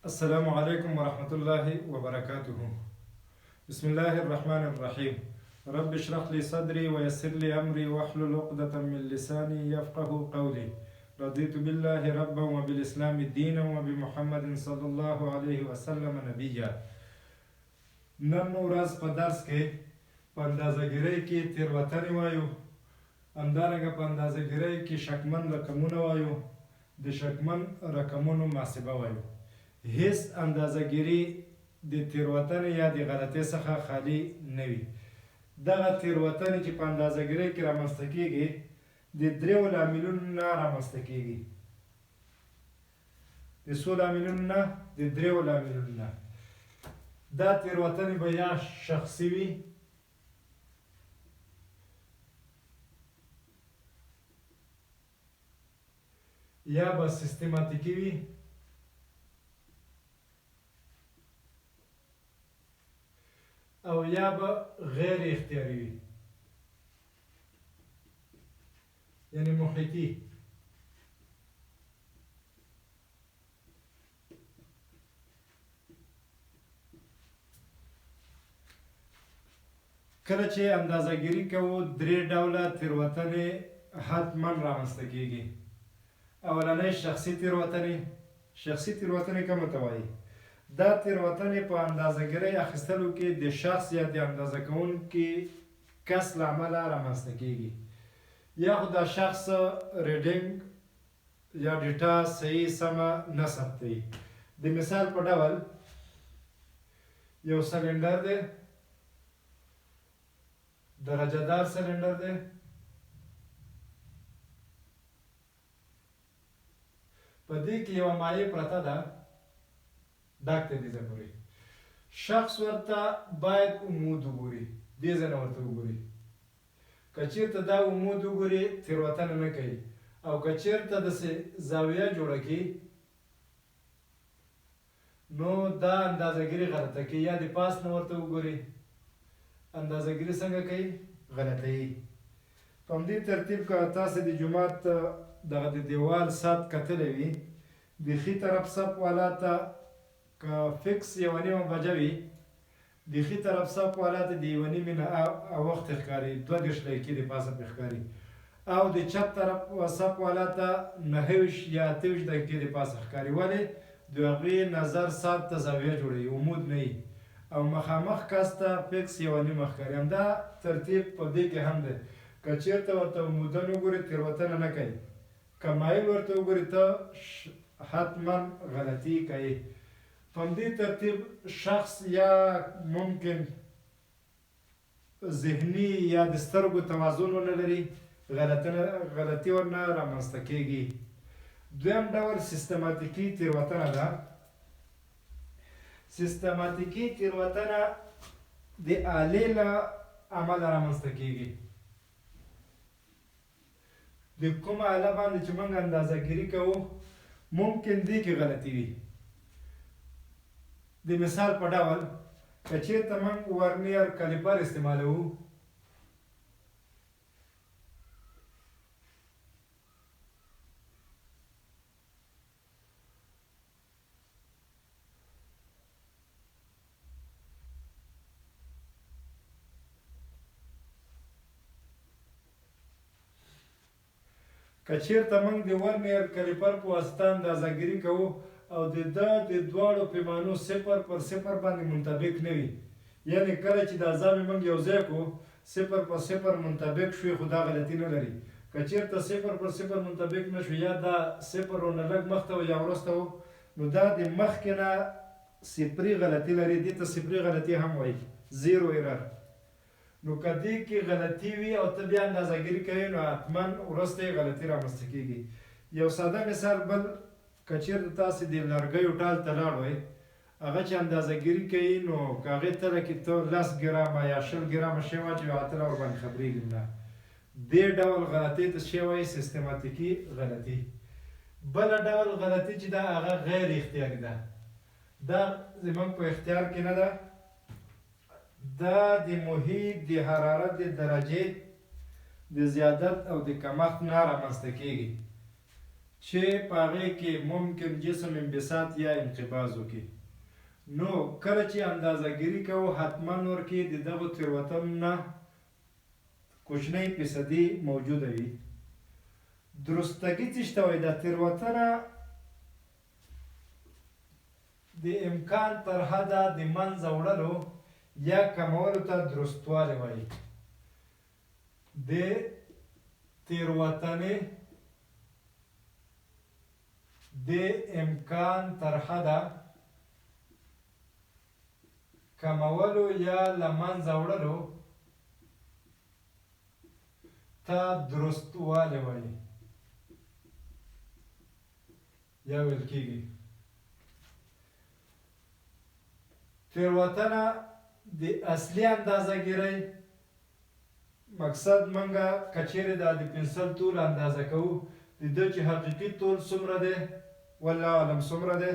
السلام عليكم ورحمة الله وبركاته. بسم الله الرحمن الرحيم. رب اشرح لي صدري ويسر لي أمري واحلل عقدة من لساني يفقه قولي. رضيت بالله ربا وبالإسلام دينا وبمحمد صلى الله عليه وسلم نبيا. نن ورځ په درس کې په اندازهګیرۍ کې تېروتنې وایو، همدارنګه په اندازهګیرۍ کې شکمن رقمونه وایو، د شکمن رقمونو محاسبه وایو. هیڅ اندازهګیري د تېروتنې یا د غلطۍ څخه خالي نه وي. دغه تېروتنې چې په اندازهګیرۍ کې رامنځته کېږي د دریو لاملونو نه رامنځته کېږي. د څو لاملونو نه؟ د دریو لاملونو نه. دا تېروتنې به یا شخصي وي یا به سیستماتیکي وي او یا به غیر اختیاري وي، یعنی محیطي. کله چې اندازهګیري کوو درې ډوله تېروتنې حتما رامنځته کېږي. اولنۍ شخصي تېروتنې. شخصي تېروتنې کومه ته وایي؟ دا تېروتنې په اندازهګیرۍ اخیستلو کې د شخص یا د اندازه کوونکي کس له امله رامنځته کېږي. یا خو دا شخص ریډینګ یا ډیټا صحیح سمه نه ثبتوي. د مثال په ډول یو سلنډر دی، درجه دار سلنډر دی، په دې کې یوه مایع پرته ده، ډک ته دې ځای پورې. شخص ورته باید عمود وګوري، دې ځای نه ورته وګوري. که چېرته دا عمود وګوري تېروتنه نه کوي، او که چېرته داسې زاویه جوړه کړي نو دا اندازهګیري غلطه کوي. یا د پاس نه ورته وګوري اندازهګیري څنګه کوي؟ غلطوي. په همدې ترتیب که تاسې د جومات دغه د دیوال سطح کتلی وي، د ښي طرف صف والا ته که فکس یوه نیمه بجه وي، د ښي طرف صف والا ته د یوه نیمې نه وخت ښکاري، 22 دقیقې د پاسه پرې ښکاري. او د چپ طرف صف والا ته 29 یا 28 دقیقې د پاسه ښکاري. ولې؟ د هغې نظر ساعت ته زاویه جوړوي، عمود نه وي. او مخامخ کس ته فکس یوه نیمه ښکاري. همدا ترتیب په دې کې هم دی. که چېرته ورته عمودن وګورې تېروتنه نه کوي، که مایل ورته وګورې ته حتما غلطي کوي. په همدې ترتیب شخص یا ممکن ذهني یا د سترګو توازن ونه لري، غلطي ورنه رامنځته کېږي. دویم ډول سیستماتیکي تېروتنه ده. سیستماتیکي تېروتنه د آلې له امله رامنځته کېږي. د کومه آله باندې چې موږ اندازهګیري کوو ممکن دې کې غلطي وي. د مثال په ډول که چېرته موږ ورنیر کالیپر استعمالوو، که چېرته موږ د ورنیر کالیپر په واسطه اندازهګیري کوو او د ده د دواړو پیمانو 0 پر 0 باندې منطبق نه وي، یعنې کله چې دا اعضاء موږ یو ځای کړو 0 پر 0 منطبق شوي، خو دا غلطي نه لري. که چېرته 0 پر 0 منطبق نه شو، یا دا 0 ورنه لږ مخته و یا وروسته و، نو دا د مخکې نه صفري غلطي لري. دې ته صفري غلطي هم وایي، 0 ایرر. نو که دې کې غلطي وي او ته بیا اندازهګیري کوې نو حتما وروسته یې غلطي رامنځته کېږي. یو ساده مثال بل، که چېرته تاسې د لرګیو ټال ته لاړ وئ، هغه چې اندازهګیري کوي نو که هغې تله کې ته 10 ګرامه یا 20 ګرامه شی واچوې، هغه تله ورباندې خبرېږي نه. دې ډول غلطۍ ته شی وایي سیستماتیکي غلطي. بله ډول غلطي چې ده هغه غیر اختیاري ده. دا زموږ په اختیار کې نه ده. دا د محیط د حرارت د درجې د زیادت او د کمښت نه رامنځته کېږي. چې په هغې کې ممکن جسم انبساط یا انقباض وکړي. نو کله چې اندازهګیري کوو حتما ورکې د دغو تېروتنو نه کوچنۍ فیصدي موجوده وي. درستګي څه شته وایي؟ دا تېروتنه د امکان تر حده د منځه وړلو یا کمولو ته درستوالی وایي. د تېروتنې د امکان تر حده کمولو یا له منځه وړلو ته درستوالی وایي یا ویل کېږي. تېروتنه د اصلي اندازهګیرۍ مقصد منګه که چیرې دا د پنسل طول اندازه کوو د ده چې حقیقي طول څومره دی والله اعلم څومره دی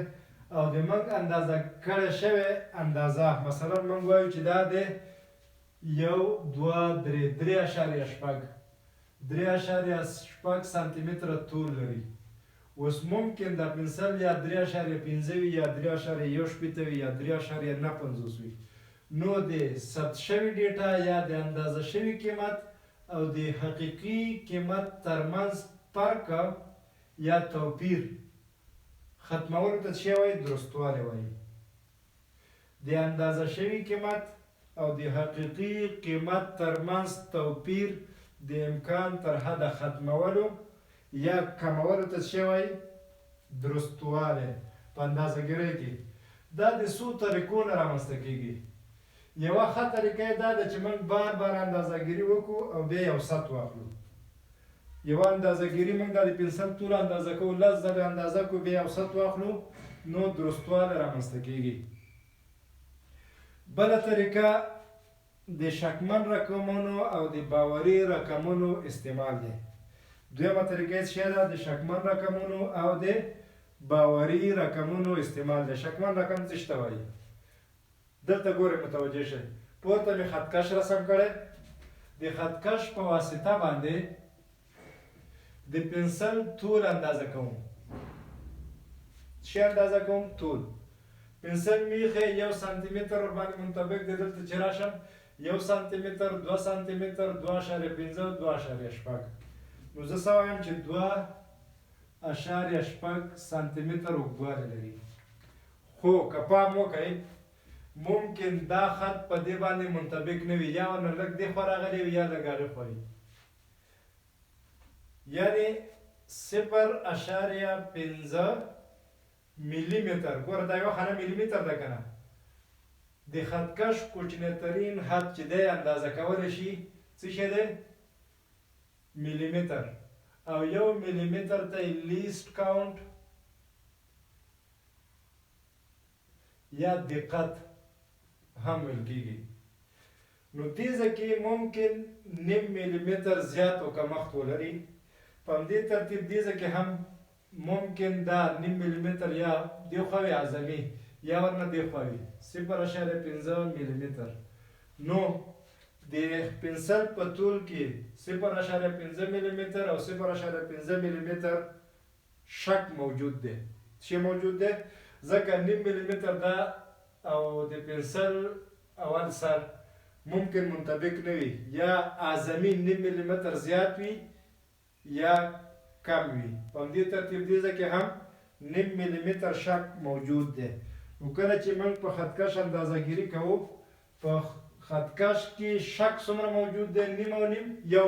او د موږ اندازه کړی شوې اندازه مثلا موږ وایو چې دا دی 3.6 سانتي متره طول لري. اوس ممکن دا پنسل یا 3.5 وي یا 3.1 وي یا 3.9 وي. نو د ثبت شوي ډیټا یا د اندازه شوي قیمت او د حقیقي قیمت ترمنځ فرق یا توپیر ختمولو ته څه وایي؟ درستوالی وایي. د اندازه شوي قیمت او د حقیقي قیمت ترمنځ توپیر د امکان تر حده ختمولو یا کمولو ته څه وایي؟ درستوالی. په اندازهګیرۍ کې دا د څو طریقو نه رامنځته کېږي. یوه ښه طریقه یې دا ده چې موږ بار بار اندازهګیري وکړو او بیا یو ست واخلو. یوه اندازهګیري موږ دا د پنسل طول اندازه کوو 10 ځله اندازه کوو بیا یو ست واخلو نو درستوالی رامنځته کېږي. بله طریقه د شکمن رقمونو او د باوري رقمونو استعمال دی. دویمه طریقه یې څه ده؟ د شکمن رقمونو او د باوري رقمونو استعمال دی. شکمن رقم څه ته وایي؟ دلته ګورئ متوجه شئ. پورته مې خطکش رسم کړی. د خطکش په واسطه باندې د پنسل طول اندازه کوم. څه اندازه کوم؟ طول. پنسل مې ایښی 1 سانتي متر ورباندې منطبق دی. دلته چې راشم 1 سانتي متر 2 سانتي متر 2.5 2.6 نو زه څه وایم چې 2.6 سانتي متر اوږدوالی لري. خو که پام وکئ ممکن دا خط په دې باندې منطبق نه وي یا ورنه لږ دې خوا راغلی وي یا لږ هغې خوا وي. یعنې 0.5 ملي متر. ګوره دا یوه خانه ملي متر ده که نه. د خطکش کوچنی ترین حد چې دی اندازه کولی شي څه شی دی؟ ملي متر. او 1 ملي متر ته لیست کاونټ یا دقت هم ویل کېږي. نو دې ځای کې ممکن 0.5 ملي متر زیات او کمښت ولري. په همدې ترتیب دې ځای کې هم ممکن دا 0.5 ملي متر یا دې خوا وي اعظمي یا ورنه دې خوا وي 0.5 ملي متر. نو د پنسل په طول کې 0.5 ملي متر او 0.5 ملي متر شک موجود دی. څه موجود دی؟ ځکه 0.5 ملي متر دا او د پنسل اول سر ممکن منطبق نه وي یا اعظمي 0.5 ملي متر زیات وي یا کم وي. په همدې ترتیب دې ځای کې هم 0.5 ملي متر شک موجود دی. نو کله چې موږ په خطکش اندازهګیري کوو په خطکش کې شک څومره موجود دی؟ 0.5 او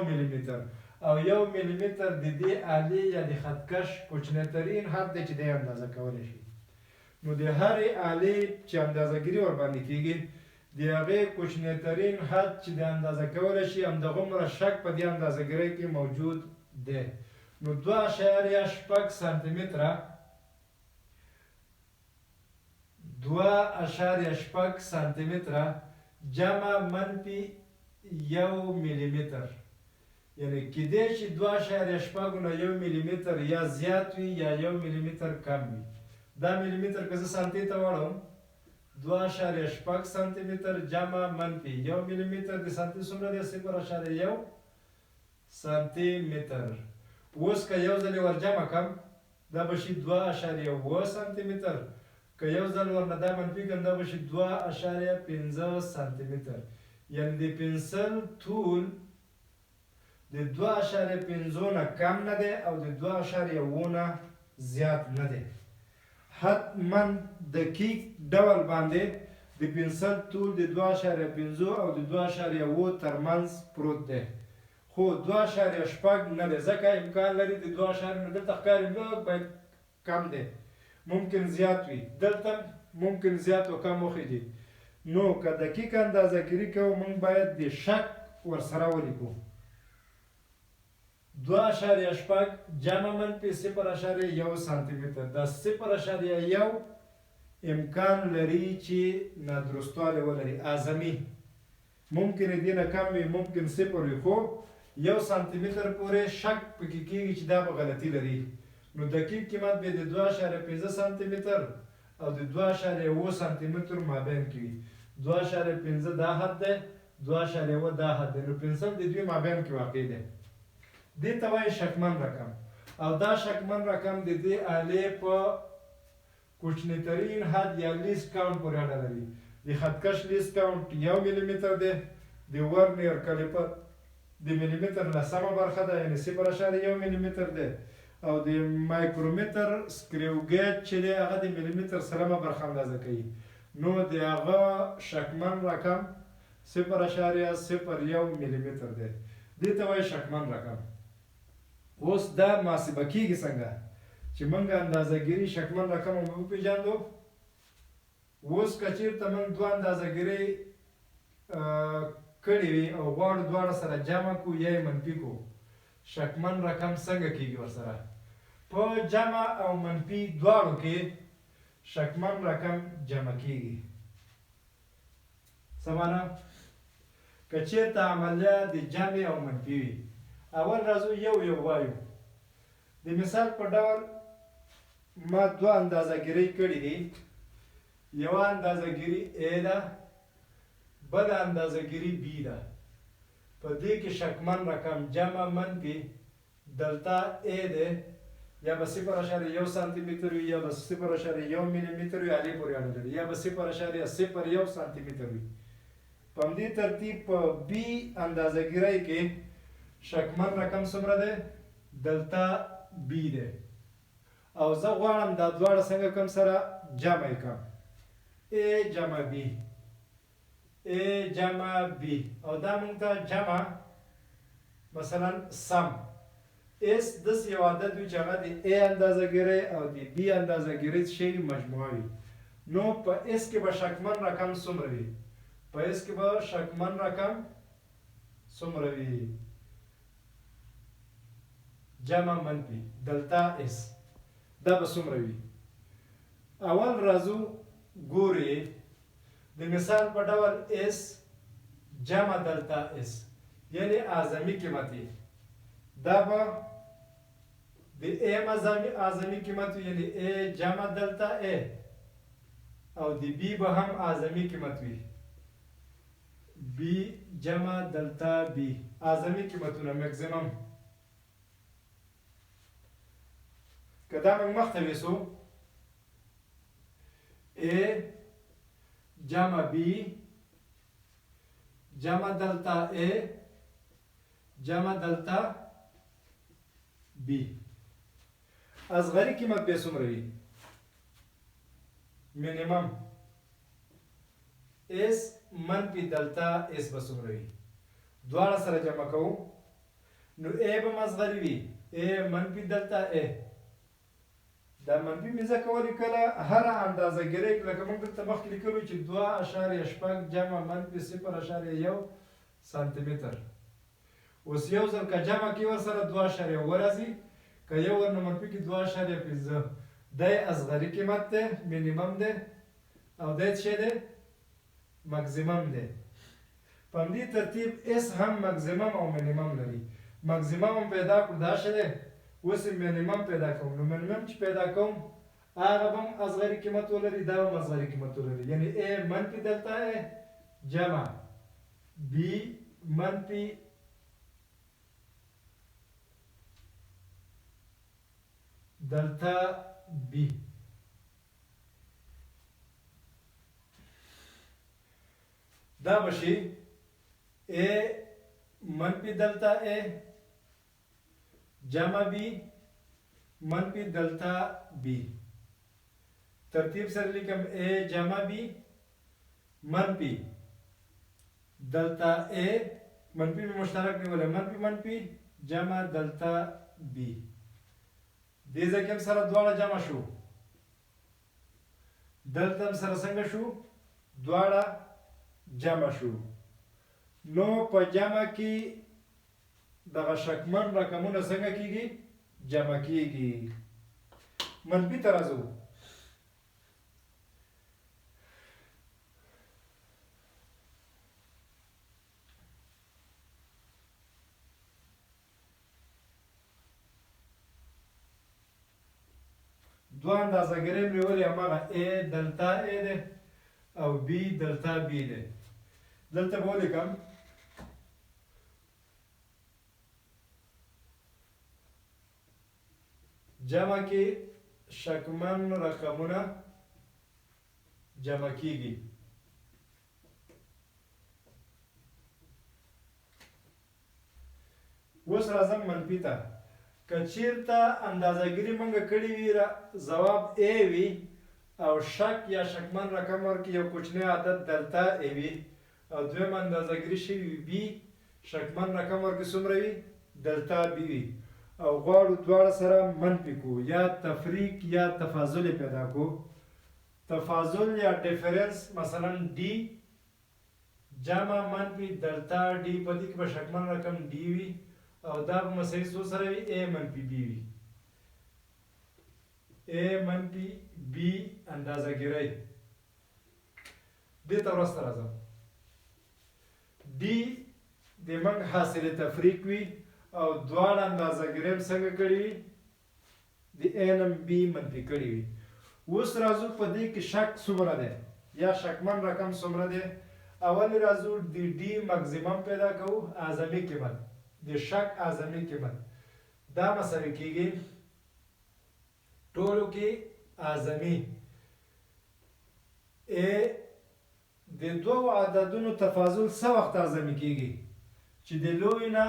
1 ملي متر او 1 ملي متر د دې آلې یا د خطکش کوچنی ترین حد دی چې دی اندازه کولی شي. نو د هرې آلې چې اندازهګیري ورباندې کېږي د هغې کوچنی ترین حد چې د اندازه کولی شي همدغومره شک په دې اندازهګیرۍ کې موجود دی. نو 2.6 سانتي متره 2.6 سانتي متره جمع منفي 1 ملي متر. یعنی کېدای شي 2.6 نه 1 ملي متر یا زیات وي یا 1 ملي متر کم وي. دا ملي متر که زه سانتي ته واړوم 2.6 سانتي متر جمع منفي 1 ملي متر د سانتي څومره دی؟ 0.1 سانتي متر. اوس که یو ځلې ور جمع کړم دا به شي 2.7 سانتي متر. که یو ځل ورنه دا منفي کړم دا به شي 2.5 سانتي متر. یعنې د پنسل طول د 2.5 نه کم نه دی او د 2.7 نه زیات نه دی. حتما دقیق ډول باندې د پنسل طول د 2.5 او د 2.7 ترمنځ پروت دی. خو 2.6 نه دی، ځکه امکان لري د 2.7 نه دلته ښکاري لږ باید کم دی، ممکن زیات وي، دلته ممکن زیات و کم وخېږي. نو که دقیق اندازه ګیري کوو موږ باید د شک ورسره ولیکو. 2.6 جمع منفي 0.1 سانتي متر. دا 0.1 امکان لري چې نادرستوالی ولري، اعظمي. ممکن دې نه کم وي، ممکن 0 وي، خو 1 سانتي متر پورې شک پکې کېږي چې دا به غلطي لري. نو دقیق قیمت به د 2.5 سانتي متر او د 2.7 سانتي متر مابین کې وي. 2.5 دا حد دی، 2.7 دا حد دی. نو پنسل د دوی مابین کې واقع دی. دې ته وایي شکمن رقم. او دا شکمن رقم د دې آلې په کوچنیترین حد یا لیست کاونټ پورې اړه لري. د خطکش لیست کاونټ 1 ملي متر دی، د ورنیر کالیپر د ملي متر لسمه برخه ده، یعنې 0.1 ملي متر دی، او د مایکرومتر سکریو ګیج چې دی هغه د ملي متر سلمه برخه اندازه کوي. نو د هغه شکمن رقم 0.01 ملي متر دی. دې ته وایي شکمن رقم. اوس دا محاسبه کېږي څنګه چې موږ اندازه ګیري شکمن رقم هم وپېژاندو. اوس که چېرته موږ دوه اندازه ګیرۍ کړې وي او غواړو دواړه سره جمع کړو یا یې منفي کړو، شکمن رقم څنګه کېږي ورسره؟ په جمع او منفي دواړو کې شکمن رقم جمع کېږي. څه معنا؟ که چېرته عملیه د جمع او منفي وي، اول راځو یو وایو. د مثال په ډول ما دوه اندازه ګیرۍ کړي دي. یوه اندازه ګیري A ده، بله اندازه ګیري B ده. په دې کې شکمن رقم جمع منفي دلته A دی، یا به 0.1 سانتي متر وي یا به 0.1 ملي متر وي، آلې پورې اړه لري، یا به 0.01 سانتي متر وي. په همدې ترتیب په B اندازه ګیرۍ کې شکمن رقم څومره دی؟ دلته B دی. او زه غواړم دا دواړه څنګه کوم سره جمع یې کړم. A جمع B، A جمع B، او دا موږ ته جمع مثلا سم S داسې یو عدد وي چې هغه د A اندازه ګیرۍ او د B اندازه ګیرۍ شی مجموعه وي. نو په S کې به شکمن رقم څومره وي؟ په S کې به شکمن رقم څومره وي؟ جمع منفي دلته S، دا به څومره وي؟ اول راځو ګورئ د مثال په ډول S جمع دلته S، یعنې اعظمي قیمت یې دا به د A اعظمي قیمت وي، یعنې A جمع دلته A، او د B به هم اعظمي قیمت وي، B جمع دلته B. اعظمي قیمتونه مکزیمم. که دا موږ مخته ویسو A جمع B جمع دلته A جمع دلته B، اصغري قیمت به څومره وي؟ مینیمم S منفي دلته S به څومره وي؟ دواړه سره جمع کوو نو A به اصغري وي، A منفي دلته A. دا منفي مې ځکه ولیکله هره اندازه ګیرۍ لکه موږ دلته مخکې لیکلو چې 2.6 جمع منفي 0.1 سانتي متر. اوس یو ځل که جمع کړي ورسره 2.1 راځي، که یو ورنه منفي کړي 2.5. دی اصغري قیمت دی، مینیمم دی، او دی څه شی دی؟ مکزیمم دی. په همدې ترتیب اس هم مکزیمم او مینیمم لري. مکزیمم هم پیدا کړو دا څه دی؟ اوس یې مینیمم پیدا کوم. نو مینیمم چې پیدا کوم هغه به هم اصغري قیمت ولري، دا به هم اصغري قیمت ولري، یعنې A منفي دلته A جمع B منفي دلتا بی. دا بشي A منفی دلتا A جمع B منفی دلتا B. ترتیب سره لیکم A جمع B منفی دلتا A منفی میں مشترک نیولے منفی منفی جمع دلتا B. دې ځای کې هم سره دواړه جمع شو، دلته هم سره څنګه شو دواړه جمع شو. نو په جمع کې دغه شکمن رقمونه څنګه کیږي جمع کیږي. منفي ته راځو. دو اندازه ګرې مې نیولې هماغه A دلتا A دی او B دلتا B دی. دلته به ولیکم جمع کې شکمن رقمونه جمع کیږي. اوس راځم منفي ته. که چیرته اندازهګیري موږ کړې وي ځواب A وي او شک یا شکمن رقم ورکړي یو کوچنی عدد دلتا A وي او دویم اندازهګیري شوي وي B شکمن رقم ورکړي څومره وي دلتا B وي او غواړو دواړه سره منفي کړو یا تفریق یا تفاضل پیدا کړو. تفاضل یا ډیفرنس مثلا D جمع منفي دلتا D په دې کې به شکمن رقم D وي او دا به مساوي څو سره وي A منفي B وي. A منفي B اندازه ګیری. دې ته وروسته راځم. D د موږ حاصل تفریق وي او دواړه اندازه ګیری هم څنګه کړي وي د A نم B منفي کړي وي. اوس راځو په دې کې شک څومره دی یا شکمن رقم څومره دی. اول راځو د D مکزیمم پیدا کوو اعظمي قیمت د شک اعظمي قیمت دا مساوي کیږي ټولو کې اعظمي A د دوو عددونو تفاضل څه وخت اعظمي کیږي چې د لوی نه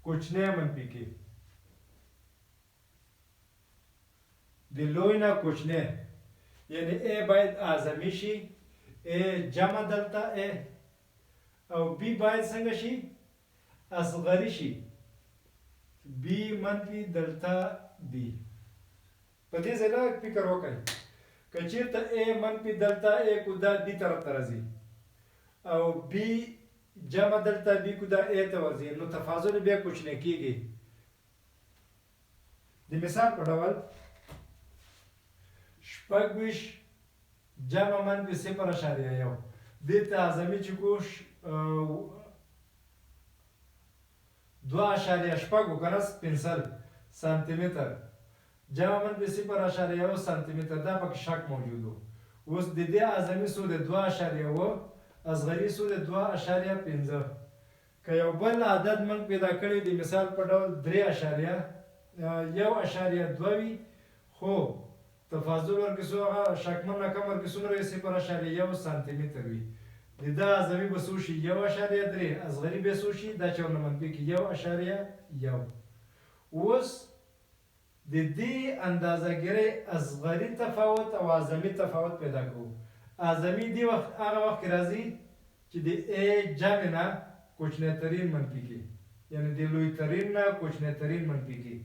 کوچنی منفي کې د لوی نه کوچنی یعنی A باید اعظمي شي A جمع دلتا A او B باید څنګه شي اصغري شي B منفي دلتا B. په دې ځای له فکر وکړئ که چېرته A منفي دلتا A کو دا B طرف ته راځي او B جمع دلتا B کو دا A ته ورځي نو تفاضل بیا کوچنی کیږي. د مثال په ډول شپږویشت جمع منفي 0.1 دې ته اعظمي چې کوش 2.8 کنه پنسل سانتی متر جمع منفي 0.1 سانتی متر دا پکې شک موجود و. اوس د دې اعظمي سو د 2.1 اصغري سو د 2.5. که یو بل عدد موږ پیدا کړی د مثال په ډول 3.1.2 وي خو تفاضل ورکړي څو هغه شکمن رقم ورکړي څومره وي 0.1 سانتی متر وي. د دا اعظمي به څو شي 1.3 اصغري به څو شي دا چې ورنه منفي کړي 1.1. اوس د دې اندازهګیرۍ اصغري تفاوت او اعظمي تفاوت پیدا کوو. اعظمي دې وخت هغه وخت کې راځي چې د A جمع نه کوچنی ترین منفي کړي یعنی د لوی ترین نه کوچنی ترین منفي کړي.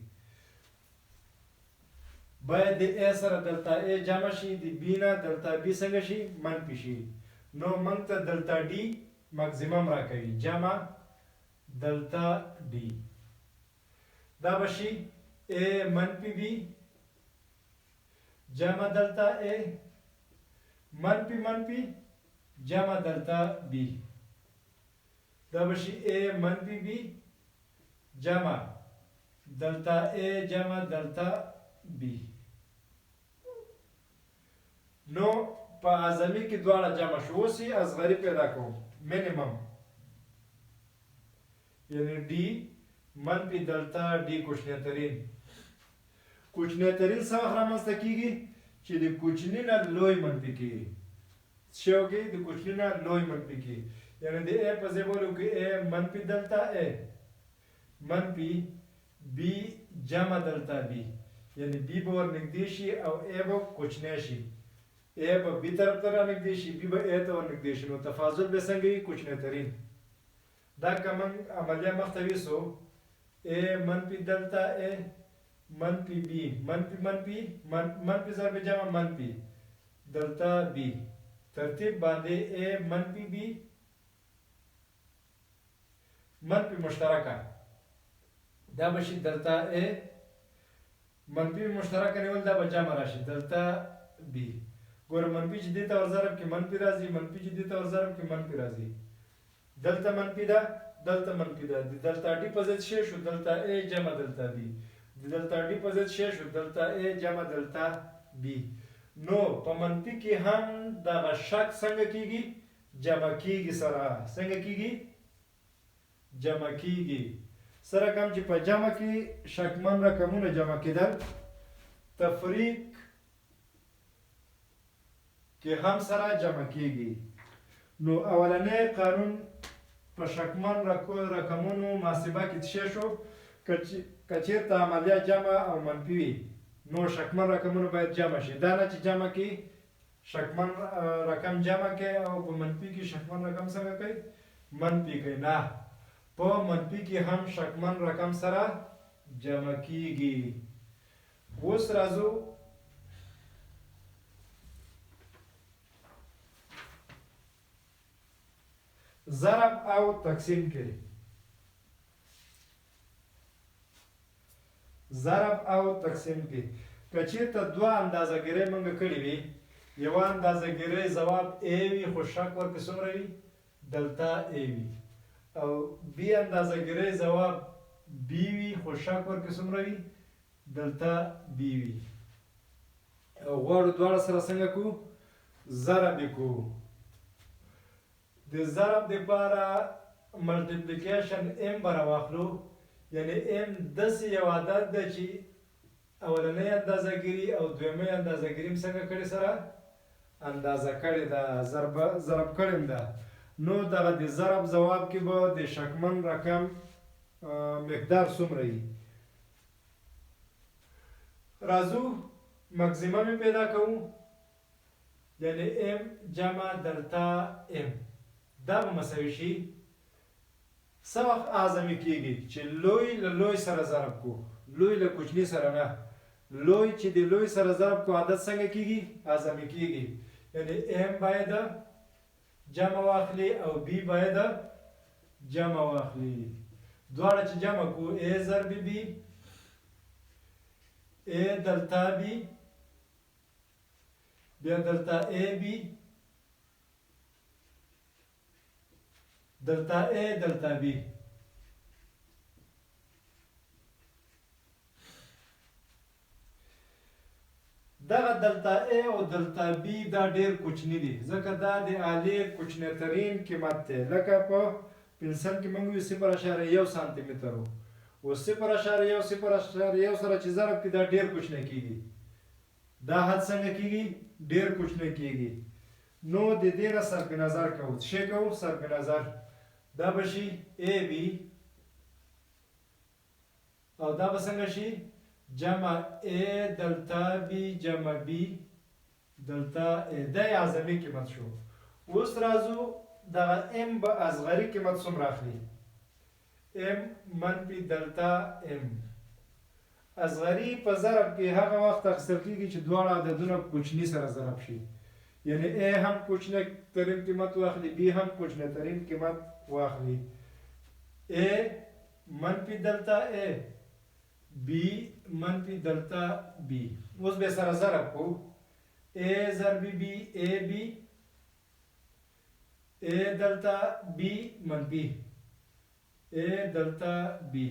باید د A سره دلتا A جمع شي د B نه دلتا B څنګه شي منفي شي. نو موږ ته دلتا D مکزیمم راکوي جمع دلتا D. دا به شي A منفي B جمع دلتا A منفي منفي جمع دلتا B. دا به شي A منفي B جمع دلتا A جمع دلتا B. نو په اعظمي کې دواړه جمع شو. اوس یې اصغري پیدا کوم مینیمم یعنی D منفي دلتا D کوچنی ترین کوچنی ترین څه وخت رامنځته کېږي چې د کوچني نه لوی منفي کېږي. څه وکړي؟ د کوچني نه لوی منفي کېږي. یعنې د ا په ځای به ولیکو ا منفي دلتا ا منفي بي جمع دلتا بي، یعنې بي به ورنږدې شي او ا به کوچنی شي. ا به بي طرف ته رانږدې شي، بي به ا ته ورنږدې شي. نو تفاضل به څنګه وي؟ کوچنی ترین. دا که موږ عملیه مخته یوسو ا منفي دلتا ا منفي بي منفي منفي منفي ضرب جمع منفي دلتا بي، ترتیب باندې ا منفي بي منفي مشترکه دا بشي دلتا ا منفي مشترکه نیول دا به جمع راشي دلتا بي. ګوره منفي چې دې ته ور ضرب کې منفي راځي، منفي چې دې ته ور ضرب کې منفي راځي. دلته منفي ده، دلته منفي ده. د دلتا ډي په ضد شی شو دلتا ا جمع دلتا بي. د دلتا ډي په ضد شی شو دلتا ا جمع دلتا بي. نو په منفي کې هم دغه شک څنګه کېږي؟ جمع کېږي سره. څنګه کېږي؟ جمع کېږي سره. کوم چې په جمع کې شکمن رقمونه جمع کېدل، تفریق کې هم سره جمع کېږي. نو اولنی قانون په شکمن رقمونو محاسبه کې څه شو؟ که چېرته عملیه جمع او منفي وي نو شکمن رقمونه باید جمع شي. دا نه چې جمع کې شکمن رقم جمع کوي او په منفي کې شکمن رقم څنګه کوي؟ منفي کوي. نه، په منفي کې هم شکمن رقم سره جمع کېږي. اوس راځو ضرب او تقسیم کې. ضرب او تقسیم کې که چېرته دوه اندازهګیرۍ موږ کړې وي، یوه اندازهګیرۍ ځواب ا وي خو شک ورکې څومره وي؟ دلتا ا وي. او بي اندازهګیرۍ ځواب بي وي خو شک ورکې څومره وي؟ دلتا بي وي. او غواړو دواړه سره څنګه کوو؟ ضرب یې کوو. د ضرب دپاره ملټیپلیکیشن ام به راواخلو. یعنې ام داسې یو عدد ده چې اولنۍ اندازهګیري او دویمۍ اندازهګیري هم څنګه کړې سره؟ اندازه کړې ده، ضرب کړې ده. نو دغه د ضرب ځواب کې به د شکمن رقم مقدار څومره وي؟ راځو مکسیمم یې پیدا کوو. یعنې ام جمع دلتا ام دا به مساوي شي څه وخت اعظمي کېږي؟ چې لوی له لوی سره ضرب کو، لوی له کوچني سره نه. لوی چې د لوی سره ضرب کو عدد څنګه کېږي؟ اعظمي کېږي. یعنې ام باید جمع واخلي او بي باید جمع واخلي. دواړه چې جمع کو ا ضرب بي ا دلتا بي بیا دلتا ا بي دلتا ا دلتا بي. دغه دلتا ا او دلتا بي دا ډیر کوچني دي ځکه دا د آلې کوچنی ترین قیمت دی. لکه په پنسل کې موږ 0.1 سانتي متر و 0.1 سره چې ضرب کړي دا ډیر کوچنی کېږي. دا حد څنګه کېږي؟ ډیر کوچنی کېږي. نو د دې نه صرف نظر کوو. څه کوو؟ صرف نظر. دا به شي ا بي او دا به څنګه شي؟ جمع ا دلتا بي جمع بي دلتا ا. دا یې اعظمي قیمت شو. اوس راځو دغه ام به اصغري قیمت څومره اخلي؟ ام منفي دلتا ام. اصغري په ضرب کې هغه وخت اخیستل کېږي چې دواړه عددونه کوچني سره ضرب شي. یعنې ا هم کوچنی ترین قیمت واخلي، بي هم کوچنی ترین قیمت واخلي. ا منفي دلتا ا بي منفي دلتا بي. اوس به سره ضرب کوو. ا ضرب بي ا بي ا دلتا بي منفي ا دلتا بي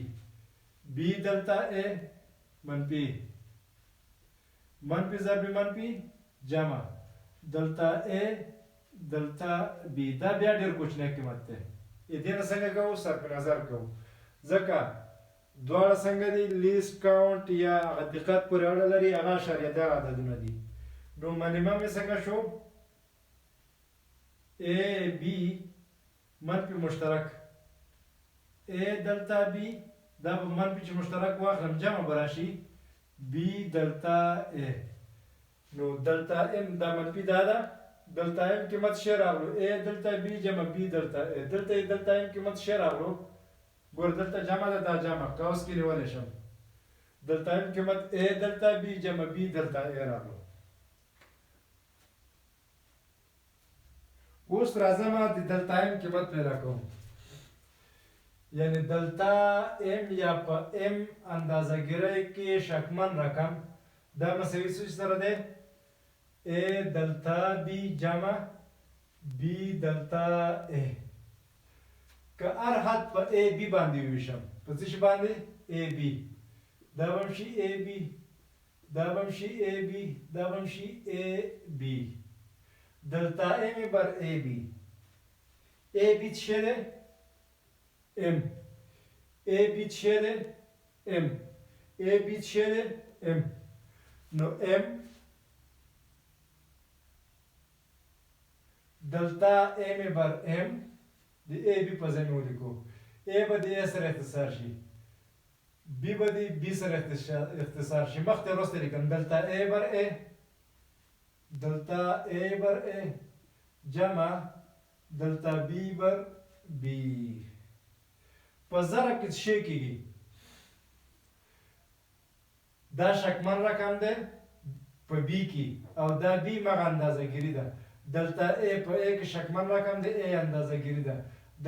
بي دلتا ا منفي منفي ضرب منفي جمع دلتا ا دلتا بي. دا بیا ډېر کوچنی قیمت دی. دې نه څنګه کوو؟ صرف نظر کوو. ځکه دواړه څنګه دي لیست کاونټ یا هغه دقت پورې اړه لري هغه اشاریه دار عددونه دي. نو منیمم یې څنګه شو A B منفي مشترک A دلتا B دا به منفي چې مشترک واخلم جمع به راشي B دلتا A. نو دلتا M دا منفي دا ده دلتا M قیمت څه راغلو A دلتا B جمع B دلتا A دلتا M قیمت څه راغلو ګور دلته جمع ده دا جمع قوس کې نیولی شم دلتا M قیمت A دلتا B جمع B دلتا A راغلو. اوس راځم د دلتا M قیمت پیدا کوم یعنی دلتا M یا په M اندازه ګیری کې شکمن رقم دا مساوي څه سره دی A دلتا B جمع B دلتا A. که هر حد په A B باندې وویشم په څه شي باندې A B دا به هم شي A B دا به هم شي A B دا به هم شي A B دلتا M بر A B A B څه دی M A B څه دی M A B څه دی M. نو M دلتا M بر M د A B په ځای مې ولیکو A به د A سره اختصار شي B به د B سره اختصار شي مخکې وروسته لیکم دلتا A بر A دلتا A بر A جمع دلتا B بر B. په ضرب کې څه کېږي دا شکمن رقم دی په B کې او دا B مغه اندازه ګیري ده دلتا A په A کې شکمن رقم دی A اندازه ګیري ده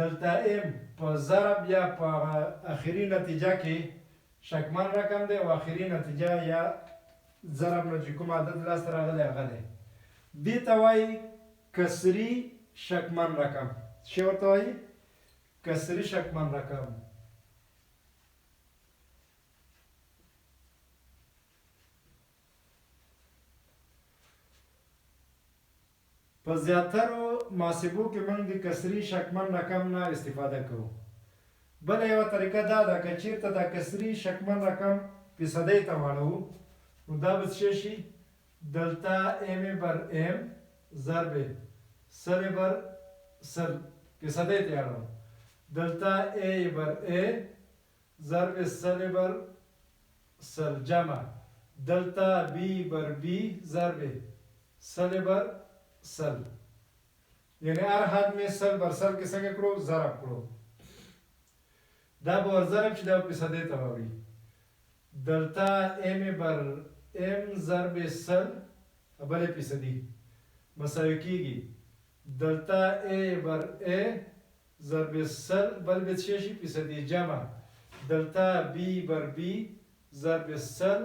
دلتا M په ضرب یا په اخري نتیجه کې شکمن رقم دی او اخري نتیجه یا ضرب نه چې کوم عدد لاسته راغلی هغه دی. دې ته وایي کسري شکمن رقم. څه ورته وایي کسري شکمن رقم. په زیاترو محاسبو کې موږ د کسري شکمن رقم نه استفاده کوو. بله یوه طریقه دا ده که چیرته دا کسري شکمن رقم فیصدۍ ته واړوو نو دا به څه شي دلتا M بر M ضرب سل بر سل فیصدۍ ته اړوم دلتا A بر A ضرب سل بر سل جمع دلتا B بر B ضرب سل بر سل یعنی هر حد می سل بر سل کې څنګه کړو ضرب کړو دا به ور ضرب چې دا فیصدۍ ته واوړي دلتا M بر M ضرب سل بلې فیصدي مساوي کېږي دلتا A بر A ضرب سل بل به څه شي فیصدي جمع دلتا B بر B ضرب سل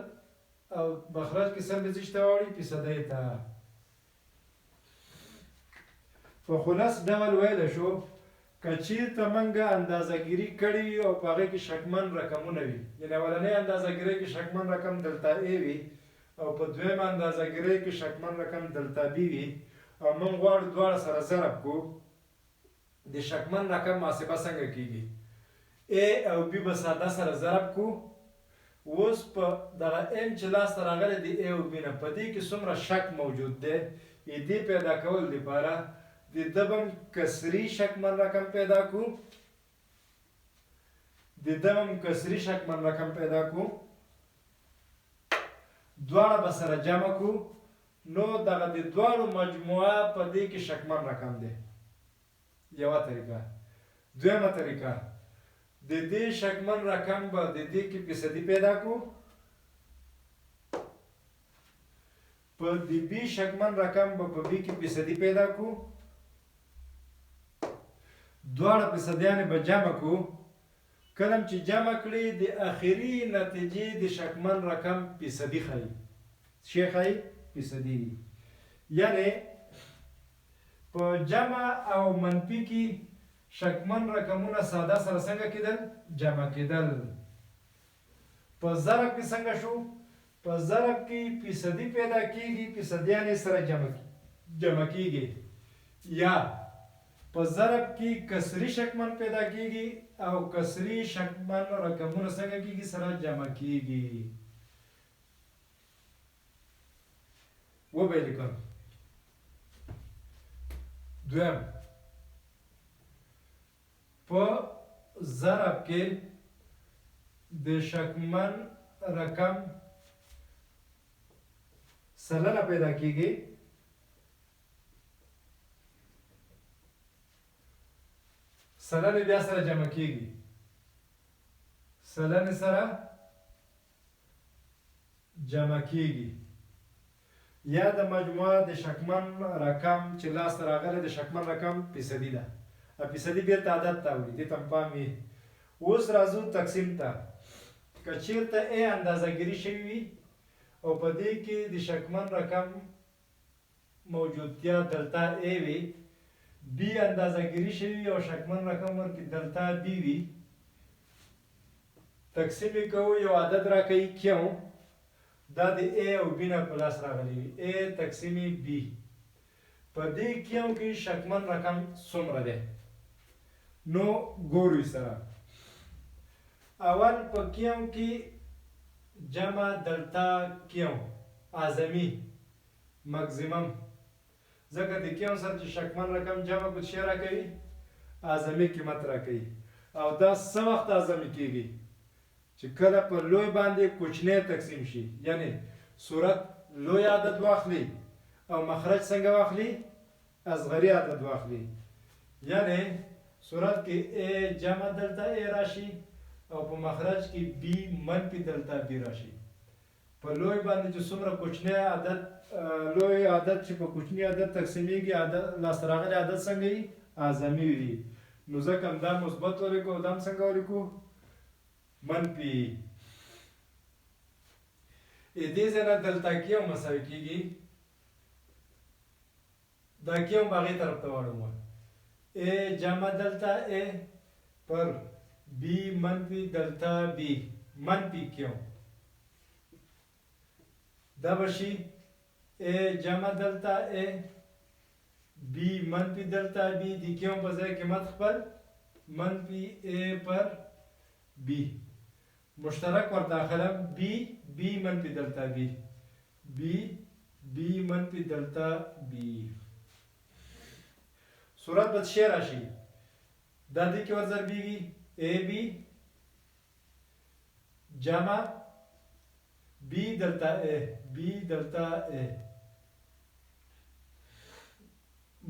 او مخرج کې سل به څه ته واوړي فیصدۍ ته. په خلاص ډول ویلی شو که چېرته موږ اندازهګیري کړې وي او په هغې کې شکمن رقمونه وي یعنې اولنۍ اندازهګیرۍ کې شکمن رقم دلتا A وي او په دویمه اندازهګیرۍ کې شکمن رقم دلتا B وي او موږ غواړو دواړه سره ضرب کړو د شکمن رقم محاسبه څنګه کېږي A او B به ساده سره ضرب کړو. اوس په دغه M چې لاسته راغلی د A او B نه په دې کې څومره شک موجود دی دې پیدا کول دپاره د دبم کسری شکمن رقم پیدا کو دواړه به سره جمع کو نو دغه د دواړو مجموعه په دې کې شکمن رقم دی یوه طریقه. دویمه طریقه د دې شکمن رقم به د دې کې فیصدي پیدا کو په د B شکمن رقم به په B کې فیصدي پیدا کو دواړه فیصدیانې به جمع کو کلم چې جمع کړي د اخري نتیجې د شکمن رقم فیصدي ښایي څه ښایي فیصدي وي یعنې په جمع او منفي کې شکمن رقمونه ساده سره څنګه کېدل جمع کېدل. په ضرب کې څنګه شو په ضرب کې فیصدي پیدا کېږي فیصدیانې سره جمع کېږي یا په ضرب کې کسری شکمن پیدا کیږي او کسری شکمن رقمونه څنګه کیږي سره جمع کیږي. و به لیکم. دویم په ضرب کې د شکمن رقم سلنه پیدا کیږي. سلنه بیا سره جمع کیږي. سلنه سره جمع کیږي. یا د مجموعه د شکمن رقم چې لاس ته راغلی د شکمن رقم فیصدي ده. فیصدي بیرته عدد ته وړي. دې ته هم پام وي. اوس راځو تقسیم ته. که چېرته ا اندازهګیري شوي وي او په دې کې د شکمن رقم موجودتیا دلتا ا وي، بی اندازهګیري شوي او شکمن رقم ورکې دلتا بی وي، تقسیم یې کوو یو عدد راکوي کیو. دا د ا او بی نه په لاس راغلی وي. ا تقسیم بی. په دې کیو کې شکمن رقم څومره دی؟ نو ګورو سره. اول په کیو کې جمع دلتا کیو اعظمي مکزیمم، ځکه د کیو سره چې شکمن رقم جمع کو څه راکوي؟ اعظمي قیمت راکوي. او دا څه وخت اعظمي کیږي؟ چې کله په لوی باندې کوچنی تقسیم شي، یعنی صورت لوی عدد واخلي او مخرج څنګه واخلي؟ اصغري عدد واخلي. یعنی صورت کې ا جمع دلتا ا راشي او په مخرج کې بی منفي دلتا بی راشي. په لوی باندې چې څومره کوچنی عدد لوی عدد چې په کوچنی عدد تقسیمیږي، عدد لاسته راغلی عدد څنګه وي؟ اعظمي وي. نو ځکه هم دا مثبت ولیکو او دا هم څنګه ولیکو؟ منفي. دې ځای نه دلتا کیو مساوي کیږي. دا کیو به هغې طرف ته واړوم. ا جمع دلتا ا پر بی منفي دلتا بی منفي کیو. دا بشي ا جمع دلتا ا بی منفي دلتا بی. دی کیو په ځای قیمت خپل منفي ا پر بی مشترک ور داخله بی بی منفي دلتا بی بی بی منفي دلتا بی. صورت به څه راشي؟ دا دې کې ور ضربېږي ا بی جمع بی دلتا ا بی دلتا ا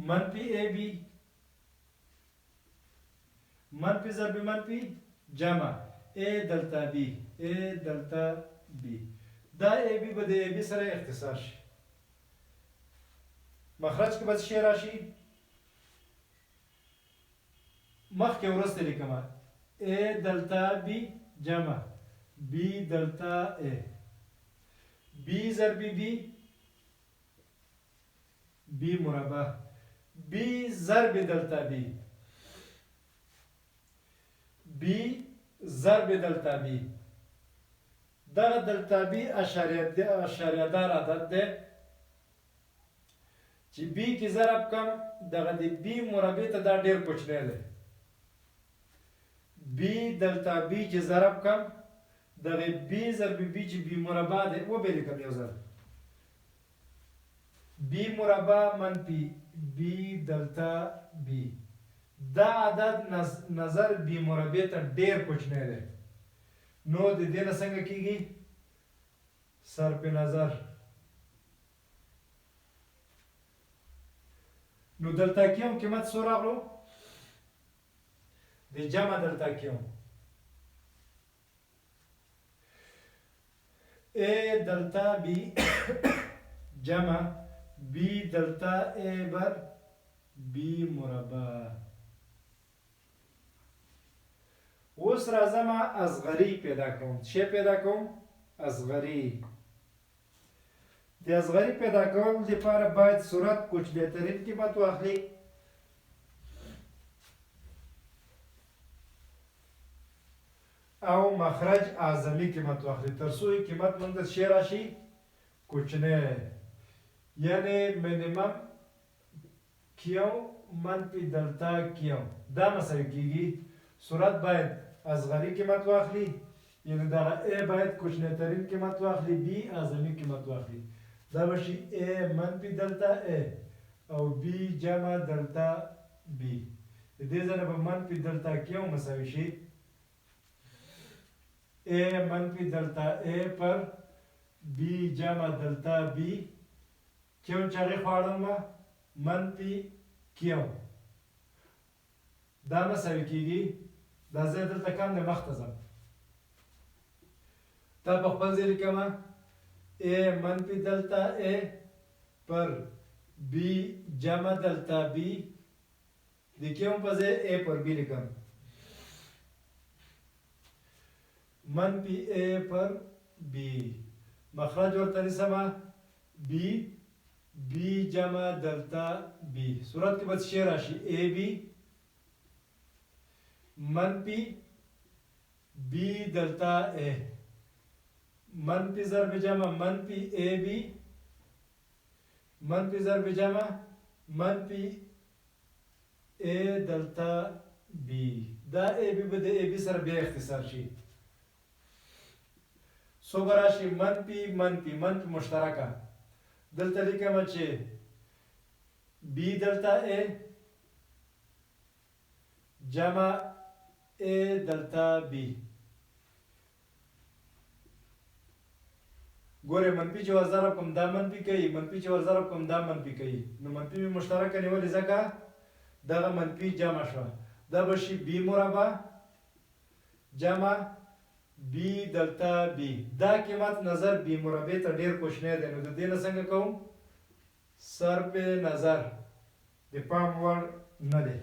منفي ا بی منفي ضرب منفي جمع ا دلتا بی ا دلتا بی. دا ا بی به د ا بی سره اختصار شي. مخرج کې به څه راشي؟ مخکې وروسته لیکم ا دلتا بی جمع بی دلتا ا بی ضرب بی بی مربع بی ضرب دلتا بی بی ضرب دلتا بی. دغه دلتا بی اشاریه دار عدد دی چې بی کې ضرب کم دغه د بی مربع ته دا ډیر کوچنی دی. بی دلتا بی چې ضرب کم دغه بی ضرب بی چې بی مربع دی. و به لیکم یو ځل. بی مربع منفي بی دلتا بی. دا عدد نظر بی مربع ته ډیر کوچنی دی. نو د دې نه څنګه کیږي؟ صرف نظر. نو دلتا کیوم قیمت څو راغلو؟ د جمع دلتا کیوم ا دلتا بی جمع بی دلتا ا بر بی مربع. اوس راځم اصغري پیدا کوم. څه پیدا کوم؟ اصغري. د اصغري پیدا کولو لپاره باید صورت کوچنی‌ترین قیمت واخلي او مخرج اعظمي قیمت واخلي تر څو قیمت موږ ته څه راشي؟ کوچنی. یعنی مینیمم کیو منفي دلتا کیو دا مساوي کیږي صورت باید اصغري قیمت واخلي یعنی دغه A باید کوچنی ترین قیمت واخلي B اعظمي قیمت واخلي دا به شي A منفي دلتا A او B جمع دلتا B د دې ځای نه به منفي دلتا کیو مساوي شي A منفي دلتا A پر B جمع دلتا B کیو چې هغې خواړم به منفي کیو دا مساوي کیږي دا ځای دلته کم دی مخته ځم دا په خپل ځای لیکمه A منفي دلتا A پر B جمع دلتا B د کیو په ځای A پر B لیکم منفي A پر B مخرج ورته نیسمه B جمع دلتا B صورت کې به څه شی راشي AB منفي B دلتا A منفي ضرب جمع منفي AB منفي ضرب جمع منفي A دلتا B دا AB به د AB سره بیا اختصار شي څو به راشي منفي مشترکه دلته لیکم چې B دلتا A جمع A دلتا B ګوره منفي چې ورضرب کوم دا منفي کوي منفي چې ورضرب کوم دا منفي کوي نو منفي مې مشترکه نیولې ځکه دغه منفي جمع شوه دا به شي B مربع جمع B دلتا B دا قیمت نظر B مربع ته ډیر کوچنی دی نو د دې نه څنګه کوم صرف نظر د پام وړ نه دی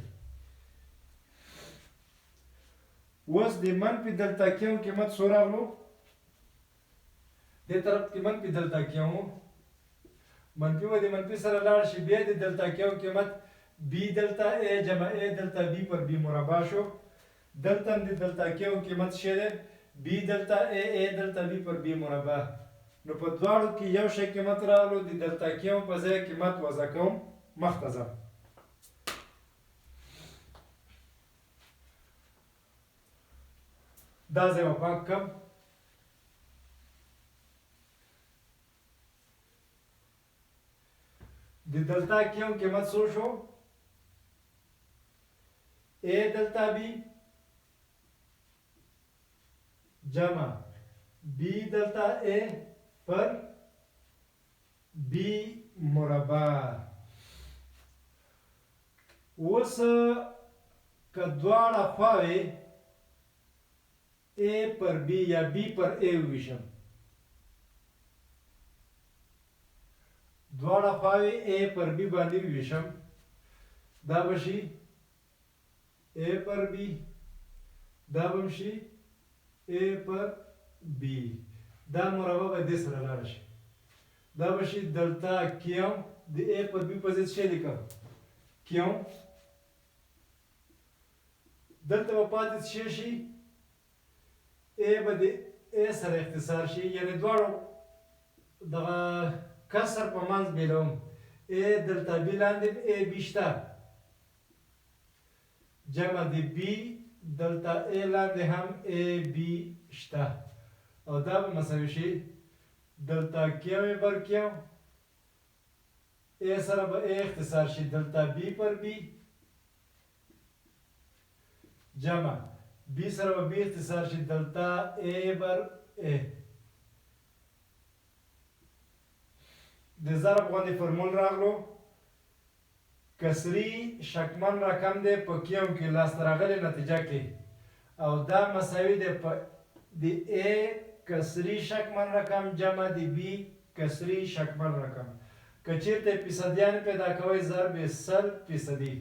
اوس د منفي دلتا کیو قیمت څو راغلو دې طرف کې منفي دلتا کیو منفي و د منفي سره لاړ شي بیا د دلتا کیو قیمت B دلتا A جمع A دلتا B پر B مربع شو دلته د دلتا کیو قیمت څه دی B دلتا A دلتا B پر B مربع نو په دواړو کې یو شی قیمت راغلو د دلتا کیو په ځای قیمت وضع کوم مخته ځم دا ځای به پاک کړم د دلتا کیو قیمت څو شو A دلتا B جمع B دلتا A پر B مربع اوس که دواړه خواوې A پر B یا B پر A وویشم دواړه خواوې A پر B باندې وویشم دا به شي A پر B دا به شي A پر B دا مربع به دې سره لاړ شي دا به شي دلتا کیو د A پر B په ځای څه لیکم کیو دلته به پاتې څه شي A به د A سره اختصار شي یعنی دواړو دغه کسر په منځ بیلوم A دلتا B لاندې A B شته جمع د B دلتا A لاندې هم A B شته او دا به مساوي شي دلتا کیو بر کیو A سره به A اختصار شي دلتا B پر B جمع B سره به B اختصار شي دلتا A بر A د ضرب غوندې فرمول راغلو کسری شکمن رقم دی په کیو کې لاسته راغلې نتیجه کې او دا مساوي دی په د A کسری شکمن رقم جمع د B کسری شکمن رقم که چیرته فیصدیان پیدا کوئ ضرب 100%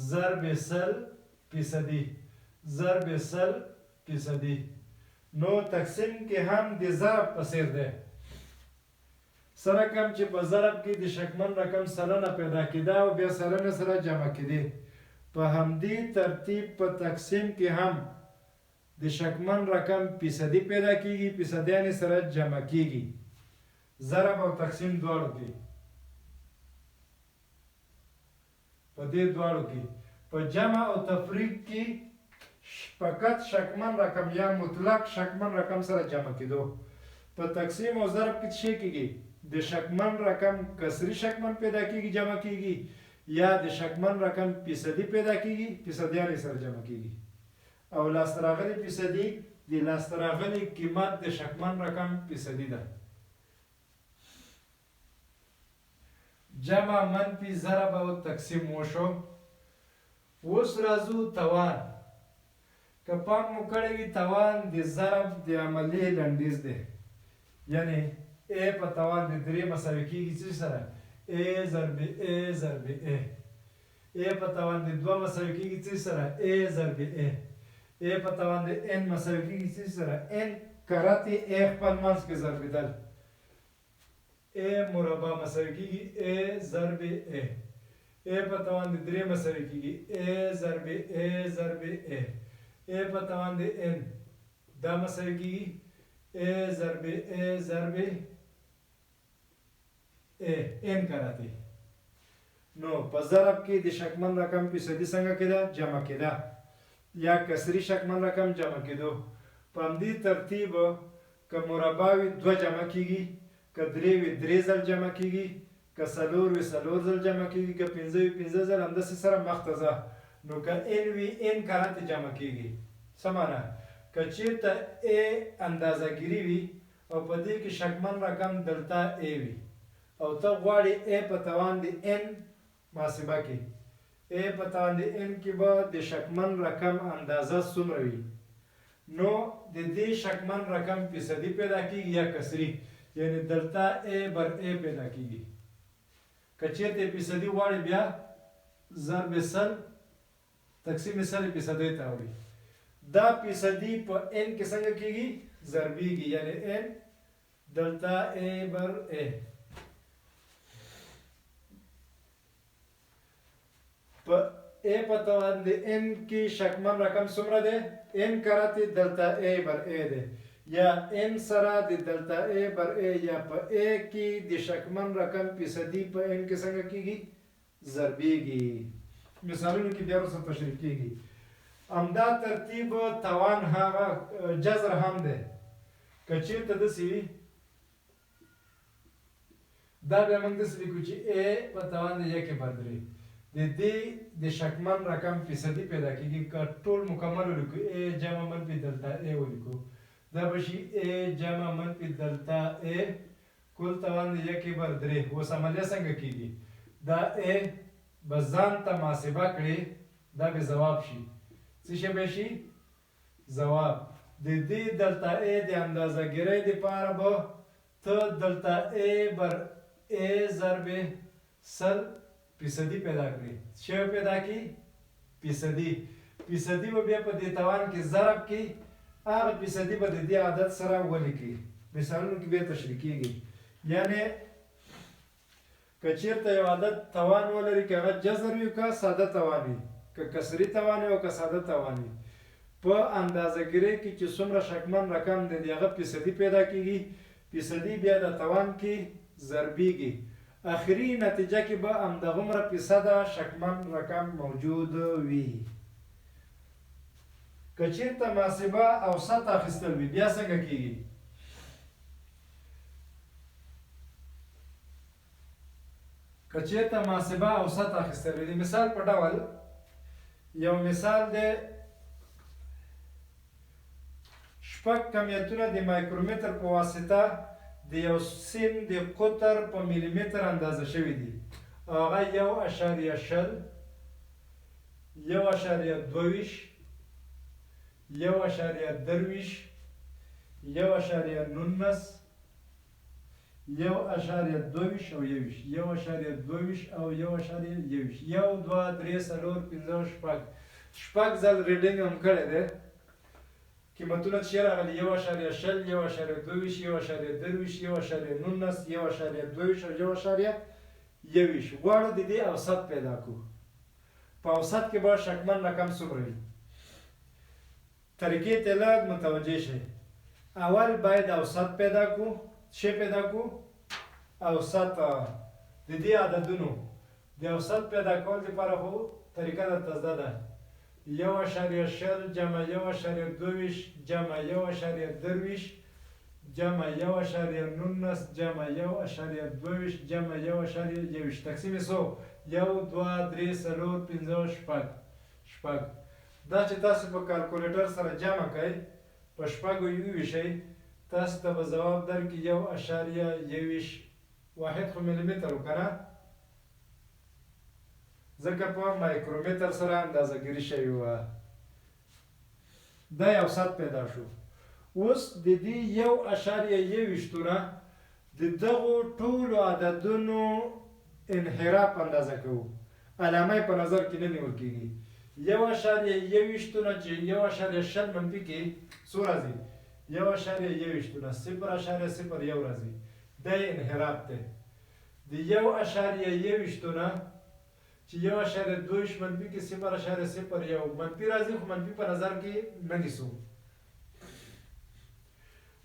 ضرب 100% ضرب 100% نو تقسیم کې هم د ضرب په څیر دی سره کم چې په ضرب کې د شکمن رقم سلنه پیدا کېده او بیا سلنه سره جمع کېدې په همدې ترتیب په تقسیم کې هم د شکمن رقم فیصدي پیدا کېږي فیصدیان سره جمع کېږي ضرب او تقسیم دواړو کې په دې دواړو کې په جمع او تفریق کې فقط شکمن رقم یا مطلق شکمن رقم سره جمع کېدو. په تقسیم او ضرب کې څه کېږي؟ د شکمن رقم کسری شکمن پیدا کېږي جمع کېږي، یا د شکمن رقم فیصدي پیدا کېږي فیصدیانې سره جمع کېږي. او لاسته راغلي فیصدي د لاسته راغلي قیمت د شکمن رقم فیصدي ده. جمع منفي ضرب او تقسیم وشو. اوس راځو توان. که پام مو کړی وي توان د ضرب د عملیې لنډیز دی، یعنی ا په توان د 3 مساوي کېږي څه سره؟ ا ضرب ا ضرب ا. ا په توان د 2 مساوي کېږي څه سره؟ ا ضرب ا. ا په توان د n مساوي کېږي څه سره؟ n کراتې ا خپل منځ کې ضربېدل. ا مربع مساوي کېږي ا ضرب ا. ا په توان د 3 مساوي کېږي ا ضرب ا ضرب ا. ا په توان د n دا مساوي کېږي ا ضرب ا ضرب ا n کراتې. نو په ضرب کې د شکمن رقم فیصدي څنګه کېده؟ جمع کېده، یا کسری شکمن رقم جمع کېدو. په همدې ترتیب که مربع وي 2 جمع کېږي، که 3 وي 3 ځل جمع کېږي، که 4 وي 4 ځل جمع کېږي، که 5 وي 5 ځل همداسې سره مخته ځه. نو که n وي n کراتې جمع کېږي. څه معنی؟ که چېرته a اندازهګیري وي او په دې کې شکمن رقم دلته a وي او ته غواړې a په توان د n محاسبه کړې، a په توان د n کې به د شکمن رقم اندازه څومره وي؟ نو د دې شکمن رقم فیصدي پیدا کېږي یا کسري، یعنی دلته a بر a پیدا کېږي. که چېرته فیصدي غواړې بیا ضرب 100 تقسیم 100 فیصدۍ ته اوړي. دا فیصدي په n کې څنګه کېږي؟ ضربېږي، یعنی n دلته a بر a. په a په توان د n کې شکمن رقم څومره دی؟ n کراتې دلته a بر a دی، یا n سره د دلته a بر a، یا په a کې د شکمن رقم فیصدي په n کې څنګه کېږي؟ ضربېږي. مثالونو کې بیا وروسته تشریح کېږي. همدا ترتیب توان هغه جذر هم دی. که چېرته داسې وي دا بیا موږ داسې لیکو چې a په توان د 1 بر 3 د دې د شکمن رقم فیصدي پیدا کېږي. که ټول مکمل ولیکو a جمع منفي دلته a ولیکو، دا به شي a جمع منفي دلته a کل توان د 1 بر 3. اوس عملیه څنګه کېږي؟ دا a به ځان ته محاسبه کړې، دا به ځواب شي. څه شی به شي؟ ځواب. د دې دلته a د اندازهګیرۍ دپاره به ته دلته a بر a ضرب 100 فیصدي پیدا کړي. څه پیدا کړي؟ فیصدي. فیصدي به بیا په دې توان کې ضرب کړي، هغه فیصدي به د دې عدد سره ولیکي. مثالونو کې بیا تشریح کېږي. یعنی که چېرته یو عدد توان ولري، که هغه جذر وي که ساده توان وي، که کسري توان وي او که ساده توان وي، په اندازهګیرۍ کې چې څومره شکمن رقم دی د هغه فیصدي پیدا کېږي. فیصدي بیا د توان کې ضربېږي. اخري نتیجه کې به همدغومره فیصده شکمن رقم موجود وي. که چېرته محاسبه اوسط اخیستل وي بیا څنګه کېږي؟ که چېرته محاسبه اوسط اخیستل وي، د مثال په ډول یو مثال دی، 6 کمیتونه د مایکرومتر په واسطه د یو سیم د قطر په میلیمتر اندازه شوي دي. هغه 1.0 1.22 1.23 1.19 1.22 او 1.22 او 1.21 1 2 3 4 5 6 شپږ ځل ریډینګ هم کړی دی. قیمتونه چې راغلي 1.0 1.22 1.23 1.19 1.22 او 1.21 غواړو د دې اوسط پیدا کړو. په اوسط کې به شکمن رقم څومره وي؟ طریقې ته لږ متوجه شئ. اول باید اوسط پیدا کړو. څه پیدا کړو؟ اوسط د دې عددونو د اوسط پیدا کول دپاره خو طریقه درته زده ده 1.0 جمع 1.22 جمع 1.23 جمع 1.19 جمع 1.22 جمع 1.21 تقسیم څو 1 2 3 4 5 شپږ دا چې تاسو په کالکولیټر سره جمع کوئ په شپږو وویشئ تاسو ته به ځواب درکړي 1.21 واحد خو ملیمتر و که نه ځکه په مایکرومتر سره اندازهګیري شوې وه دا یو اوسط پیدا شو اوس د دې 1.21 نه د دغو ټولو عددونو انحراف اندازه کوو علامه یې په نظر کې نه نیول کېږي 1.21 نه چې 1.0 منفي کې څو راځي 1.21 نه 0.01 راځي دا یې انحراف دی د 1.21 نه چې 1.2 منفي کې 0.01 منفي راځي خو منفي په نظر کې نه نیسو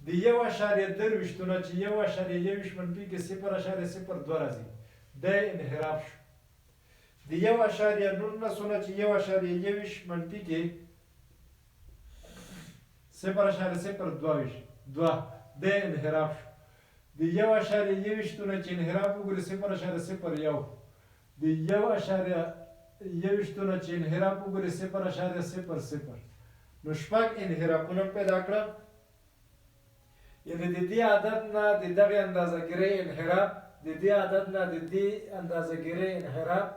د 1.23 نه چې 1.21 منفي کې 0.02 راځي دا انحراف شو د 1.19 نه چې 1.21 منفي کې 0.022 دا انحراف شو د 1.21 نه چې انحراف وګورئ 0.01 د 1.21 نه چې انحراف وګورئ 0.00 نو شپږ انحرافونه پیدا کړل یعنې د دې عدد نه د دغې اندازهګیرۍ انحراف د دې عدد نه د دې اندازهګیرۍ انحراف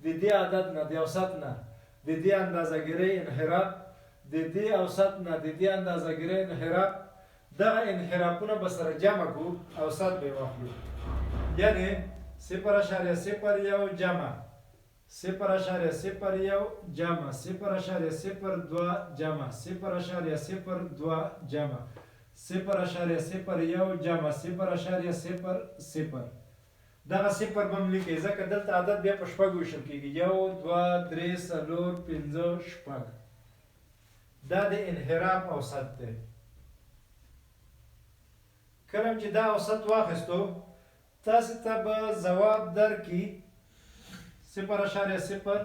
د دې عدد نه د اوسط نه د دې اندازهګیرۍ انحراف د دې اوسط نه د دې اندازهګیرۍ انحراف دغه انحرافونه به سره جمع کړو اوسط به یې واخلو یعنې 0.01 جمع 0.01 جمع 0.02 جمع 0.02 جمع 0.01 جمع 0.00 دغه صفر به هم لیکئ ځکه دلته عدد بیا په شپږو ویشل کېږي 1 2 3 4 5 شپږ دا د انحراف اوسط دی کله چې دا اوسط واخیستو تاسو ته به ځواب درکړي 0.01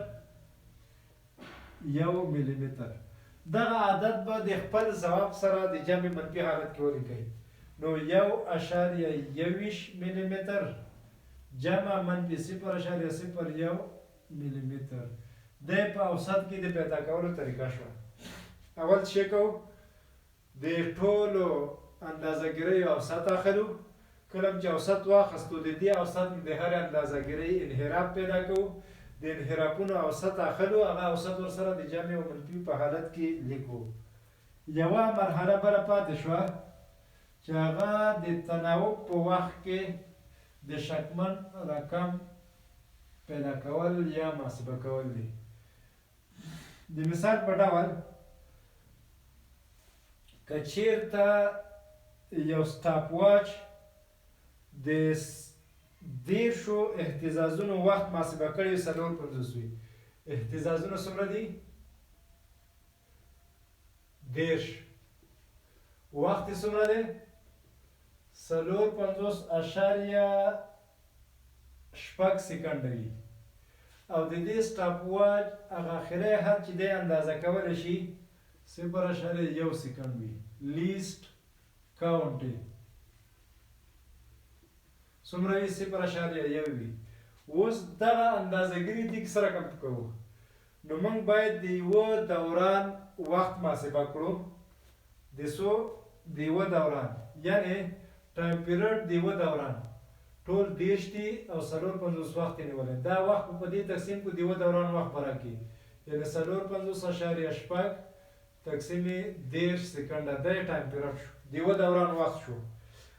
ملیمتر دغه عدد به د خپل ځواب سره د جمع منفي حالت کې ولیکئ نو 1.21 ملیمتر جمع منفي 0.01 ملیمتر دی په اوسط کې د پیدا کولو طریقه شوه اول څه کوو د ټولو اندازهګیریو اوسط اخلو کله چې اوسط واخیستو د دې اوسط د هرې اندازهګیرۍ انحراف پیدا کوو د انحرافونو اوسط اخلو هغه اوسط ورسره د جمع او منفي په حالت کې لیکو یوه مرحله بله پاتې شوه چې هغه د تناوب په وخت کې د شکمن رقم پیدا کول یا محاسبه کول دي د مثال په ډول که چیرته یو سټاپ واچ د 10 اهتزازونو وخت محاسبه کړی 450 وي اهتزازونه څومره دي 10 وخت یې څومره دی 450.6 سکنډه وي او د دې سټاپ واچ هغه اخري حد چې دی اندازه کولی شي 0.1 سکنډ وي لیست کاونټ یې څومره وي 0.1 وي اوس دغه اندازهګیري دې کې سره کم کوو نو موږ باید د یوه دوران وخت محاسبه کړو د یوه دوران یعنې ټایم پیریډ د یوه دوران ټول 10 دي او 450 وخت یې نیولی دا وخت په دې تقسیم کړو د یوه دوران وخت به راکړي یعنې 450.6 تقسیم 10 سکنډه دا یې ټایم پیریډ شو د یوه دوران وخت شو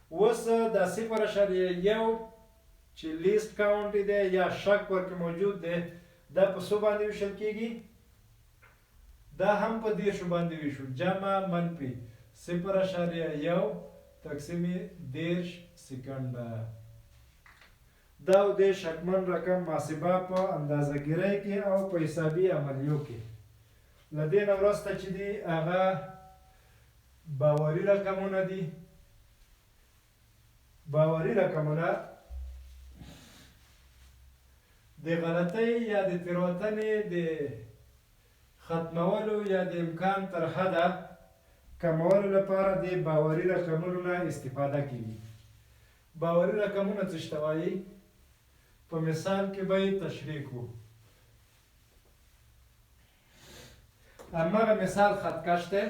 اوس دا 0.1 چې لیست کاونټ دی یا شک ورکې موجود دی دا په څو باندې ویشل کېږي دا هم په 10 باندې ویشو جمع منفي 0.1 تقسیم 10 سکنډه دا د شکمن رقم محاسبه په اندازهګیرۍ کې او په حسابي عملیو کې له دې نه وروسته چې دي هغه باوري رقمونه دي باوري رقمونه د غلطۍ یا د تېروتنې د ختمولو یا د امکان تر حده کمولو لپاره د باوري رقمونو نه استفاده کیږي. باوري رقمونه څه ته وایي؟ په مثال کې به یې تشریح کړو. هماغه مثال خطکش دی.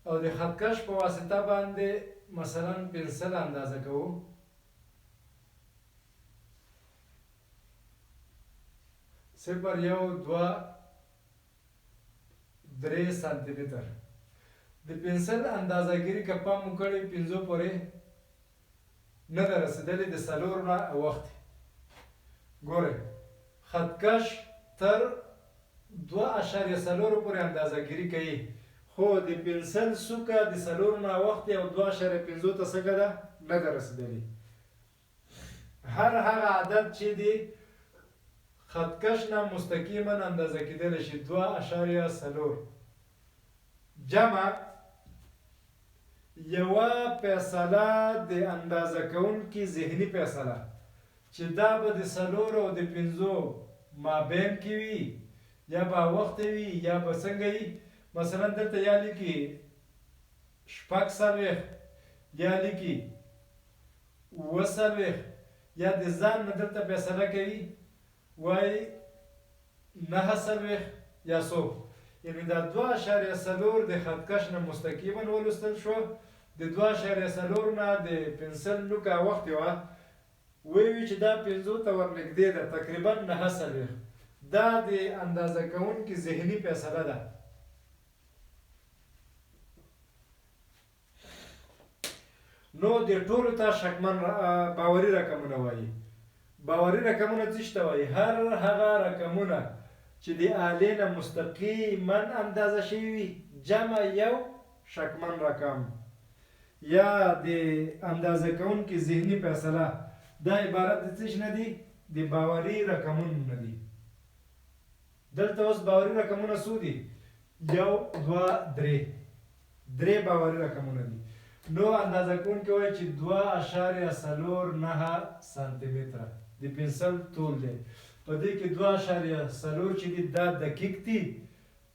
او د خطکش په واسطه باندې مثلا پنسل اندازه کوو. صفر، یو، دوه، درې سانتي متر. د پنسل اندازهګیري که پام مو کړی 5 پورې نه ده رسېدلې، د 4 نه وخت. ګورئ خطکش تر 2.4 پورې اندازهګیري کوي، خو د پنسل څوکه د 4 نه وخت او 2.5 ته څه ده نه ده رسېدلې. هر هغه عدد چې د خطکش نه مستقیما اندازه کېدلی شي 2.4 جمع یوه فیصله د اندازه کوونکي ذهني فیصله چې دا به د 4 او د 5 مابین کې وي، یا به وخت وي یا به څنګه وي. مثلا دلته یا لیکي 40 یا لیکي 40 یا د ځان نه دلته فیصله کوي وایي 49 یا څو. یعنې دا 2.4 د خطکش نه مستقیما ولوستل شو، د 2.4 نه د پنسل نوکه وخت وه ویوي چې دا 5 ته ورنږدې ده، تقریبا 49. دا د اندازه کوونکي ذهني فیصله ده. نو د ټولو ته شکمن باوري رقمونه وایي. باوري رقمونه څه ته وایي؟ هر هغه رقمونه چې د آلې نه مستقیما اندازه شوي وي جمع یو شکمن رقم یا د اندازه کوونکي ذهني فیصله، دا عبارت د څه نه دي؟ د باوري رقمونو نه دي. دلته اوس باوري رقمونه څو دي؟ 1، 2، 3 باوري رقمونه دي. نو اندازه کوونکی وایي چې 2.49 سانتي متره د پنسل طول دی. په دې کې 2.4 چې دي دا دقیق دي،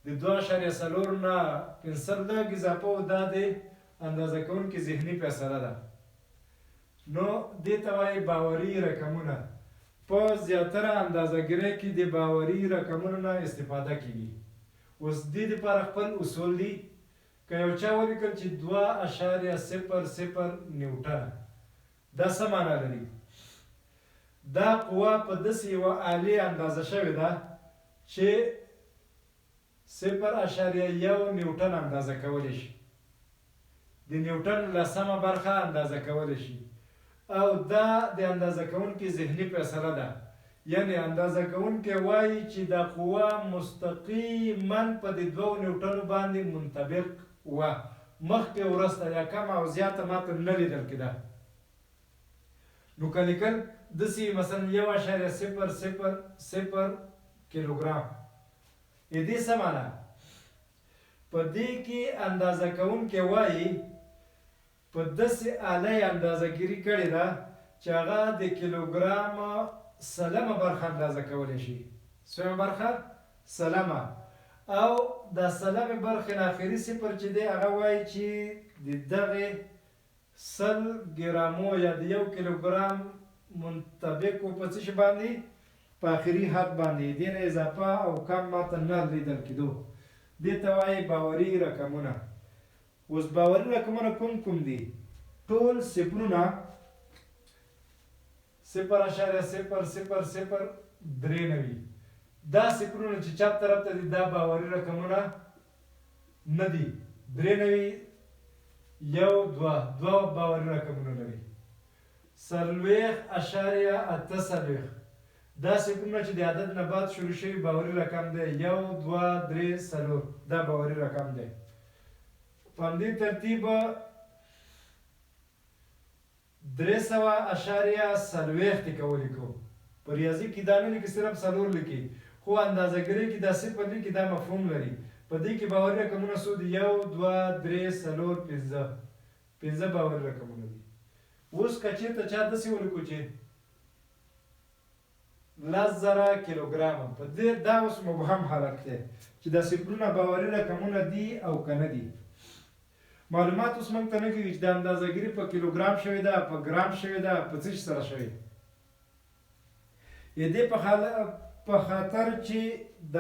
د 2.4 نه پنسل لږ اضافه و دا د اندازه کوونکي ذهني فیصله ده. نو دې ته وایي باوري رقمونه. په زیاتره اندازهګیرۍ کې د باوري رقمونو نه استفاده کیږي. اوس دې دپاره خپل اصول دي. که یو چا ولیکل چې 2.00 نیوټن، دا څه معنا لري؟ دا قوه په داسې یوه آلې اندازه شوې ده چې 0.1 نیوټن اندازه کولی شي، د نیوټن 10مه برخه اندازه کولی شي. او دا د اندازه کوونکي ذهني فیصله ده. یعنې اندازه کوونکی وایي چې دا قوه مستقیما په د 2 نیوټنو باندې منطبق وه، مخکې وروسته یا کمه او زیاته ماته نه لیدل کېده. نو که لیکل داسې مثلا 1.000 کیلوګرام، دې څه معنا؟ په دې کې اندازه کوونکی وایي په داسې آله یې اندازهګیري کړې ده چې هغه د کیلوګرام 1/3 برخه اندازه کولی شي. څومره برخه؟ 1/3. او د 1/3 برخې نه آخري صفر چې دی هغه وایي چې د دغې 100 ګرامو یا د 1 کیلوګرام منطبق و په څه شي باندې؟ په آخري حد باندې. دې نه اضافه او کم ماته نه لیدل کېدو. دې ته وایي باوري رقمونه. اوس باوري رقمونه کوم دي؟ ټول صفرونه 0.0003 دا صفرونه چې چپ طرف ته دي دا باوري رقمونه نه دي. 93 1 2 باوري رقمونه لري. 0.8 دا صفرونه چې د عدد نه بعد شروع شوي باوري رقم دی. 1 2 3 4 دا باوري رقم دی. په همدې ترتیب 300.40 کولی کو. په ریاضي کې دا نه لیکي صرف 4 لیکي، خو اندازه ګیری کې دا 0 لیکي، دا مفهوم لري. په دې کې باوري رقمونه څو دي؟ 1 2 3 4 5. 5 باوري رقمونه دي. اوس که چېرته چا داسې ولیکو چې 10,000 کیلوګرامه، په دې دا اوس مبهم حالت دی چې دا صفرونه باوري رقمونه دي او که نه دي. معلومات اوس موږ ته نه کوي چې د اندازهګیري په کیلوګرام شوې ده، په ګرام شوې ده، په څه سره شوې. دې په خاطر چې د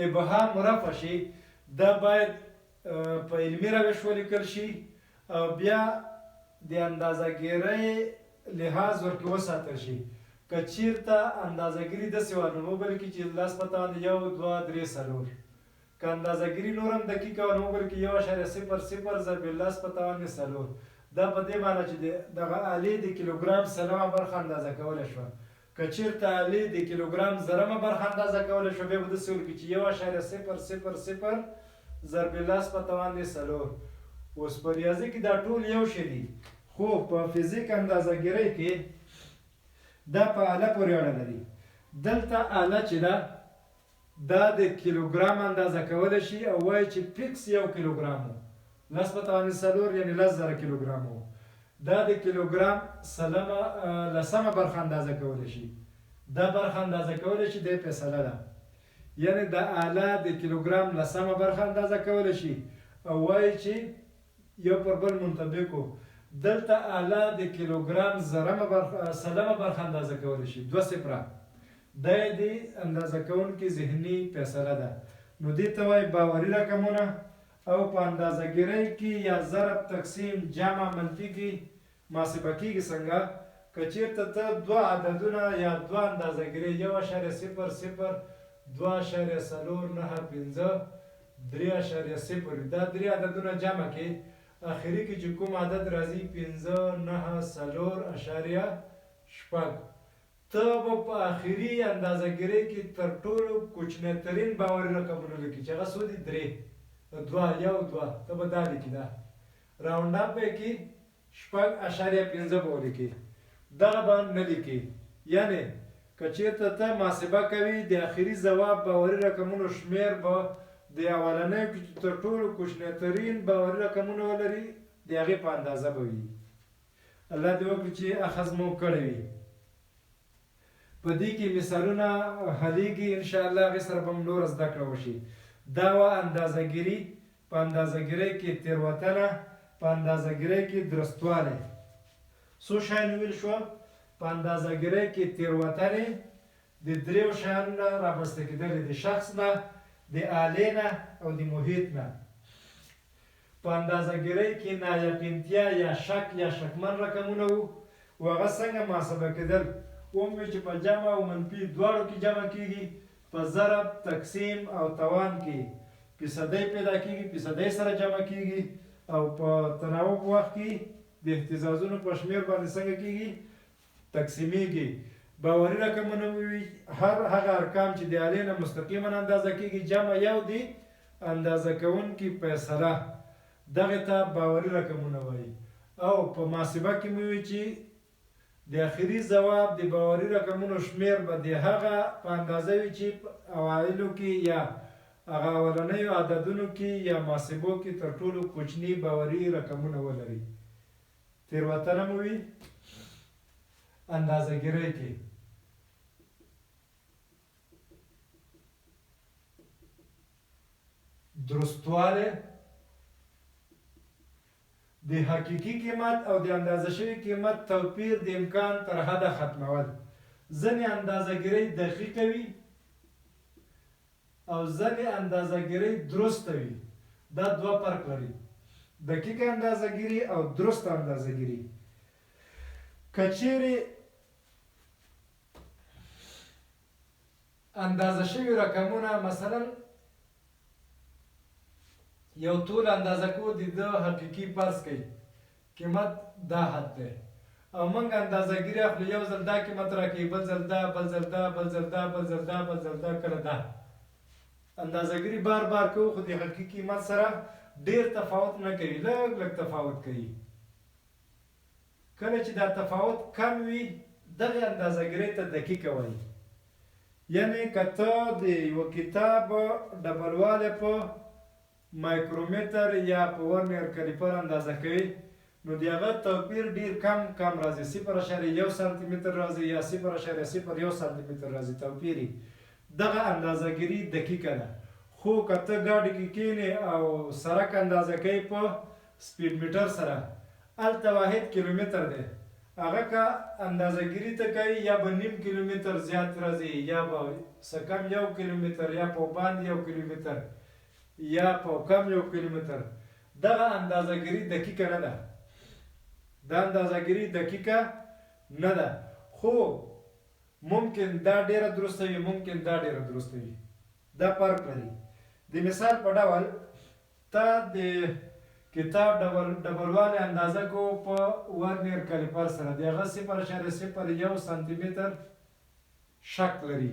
ابهام رفع شي، دا باید په علمي روش ولیکل شي او بیا د اندازهګیرۍ لحاظ ورکې وساتل شي. که چېرته اندازهګیري داسې ونه وبلکې چې 10 په توان 1 2 3 4، که اندازهګیري نور هم دقیقه ونه وبلکې 1.00 ضرب 10 په توان 4. دا په دې معنی چې دغه آلې د کیلوګرام سلمه برخه اندازه کولی شوه. که چېرته آلې د کیلوګرام زرمه برخه اندازه کولی شوه، بیا به داسې ولیکو چې 1.00 ضرب 10 په توان 4. اوس په ریاضي کې دا ټول یو شی دي، خو په فزیک اندازهګیرۍ کې دا په آله پورې اړه لري. دلته آله چې ده دا د کیلوګرام اندازه کولی شي او وایي چې فکس 1 کیلوګرام و، 10 په توان 4 یعنې 10,000 کیلوګرام و. دا د کیلوګرام لسمه برخه اندازه کولی شي. دا برخه اندازه کولی شي، دا فیصله ده. یعنې د آله د کیلوګرام لسمه برخه اندازه کولی شي او وایي چې یو پر بل منطبق و. دلته آله د کیلوګرام سلمه برخه اندازه کولی شي، 2 صفره. دا د اندازه کوونکي ذهني فیصله ده. نو دې ته وایي باوري رقمونه. او په اندازهګیرۍ کې یا ضرب تقسیم جمع منفي کې محاسبه کېږي څنګه؟ که چېرته ته 2 عددونه یا 2 اندازهګیرۍ 1.00 2.495 3.0 دا 3 عددونه جمع کې اخري کې چې کوم عدد راځي 5.94.6، ته به په اخري اندازهګیرۍ کې تر ټولو کوچنی ترین باوري رقمونه لیکي چې هغه څو دي؟ 3 2 1 2. ته به دا لیکي، دا راونډ اپ به کې 6.5 به ولیکي، دغه به نه لیکي. یعنې که چېرته ته محاسبه کوي د اخري ځواب باوري رقمونو شمېر به د اولنیو کې تر ټولو کوچنی ترین باوري رقمونه ولري، د هغې په اندازه به وي. الله دې وکړي چې اخذ مو کړی وي. په دې کې مثالونه حلیږي انشاءالله، هغې سره به هم نوره زده کړه وشي. دا وه اندازهګیري. په اندازهګیرۍ کې تېروتنه، په اندازهګیرۍ کې درستوالی. څو شیان ویل شوه؟ په اندازهګیرۍ کې تېروتنې د 3 شیانو نه رامنځته کېدلې: د شخص نه، د آلې نه او د محیط نه. په اندازهګیرۍ کې نایقینتیا یا شک یا شکمن رقمونه وو، او هغه څنګه محاسبه کېدل؟ وموي چې په جمع او منفي دواړو کې جمع کېږي، په ضرب تقسیم او توان کې فیصدۍ پیدا کېږي، فیصدۍ سره جمع کېږي، او په تناوب وخت کې د اهتزازونو په شمېر باندې څنګه کېږي؟ تقسیمیږي. باوري رقمونه وي هر هغه ارقام چې د آلې نه مستقیما اندازه کېږي، جمع یو دي، اندازه کوونکي فیصله، دغې ته باوري رقمونه وایي. او په محاسبه کې مو وي چې د اخري ځواب د باوري رقمونو شمېر به د هغه په اندازه وي چې اوایلو کې یا هغه اولنیو عددونو کې یا محاسبو کې تر ټولو کوچني باوري رقمونه ولري. تېروتنه مو وي اندازهګیرۍ کې. درستوالی، د حقیقي قیمت او د اندازه شوي قیمت توپیر د امکان تر حده ختمول. ځینې اندازهګیرۍ دقیقه وي او ځینې اندازهګیرۍ درسته وي. دا 2 فرق لري: دقیقه اندازهګیري او درسته اندازهګیري. که چیرې اندازه شوي رقمونه مثلا یو طول اندازه کو د حقیقي فرض کوي قیمت دا حد دی، او موږ اندازهګیري اخلو، یو ځل دا قیمت راکوي، بل ځل دا، بل ځل دا، بل ځل دا، بل ځل دا، بل ځل دا، کله دا. اندازهګیري بار بار کوو، خو د حقیقي قیمت سره ډېر تفاوت نه کوي، لږ لږ تفاوت کوي. کله چې دا تفاوت کم وي دغه اندازهګیرۍ ته دقیقه وایي. یعنی که ته د یوه کتاب ډبلوالی په مایکرومتر یا په ورنیر کلیپر اندازه کوي نو د هغه توپیر ډیر کم راځي، 0.1 سانتي متر راځي یا 0.01 سانتي متر راځي توپیري. دغه اندازهګیري دقیقه ده. خو که ته ګاډي کې کینې او سرک اندازه کوي په سپیډ میټر سره هلته واحد کیلومتر دی، هغه که اندازهګیري ته کوي یا به نیم کیلومتر زیات راځي یا به څه کم 1 کیلومتر یا په باندې 1 کیلومتر یا په کم 1 کیلومتر. دغه اندازهګیري دقیقه نه ده. دا اندازهګیري دقیقه نه ده، خو ممکن دا ډیره درسته وي، ممکن دا ډیره درسته وي. دا فرق لري. د مثال په ډول ته د کتاب ډبلوالی اندازه کو په ورنیر کلیپر سره د هغه 0.01 سانتي متر شک لري،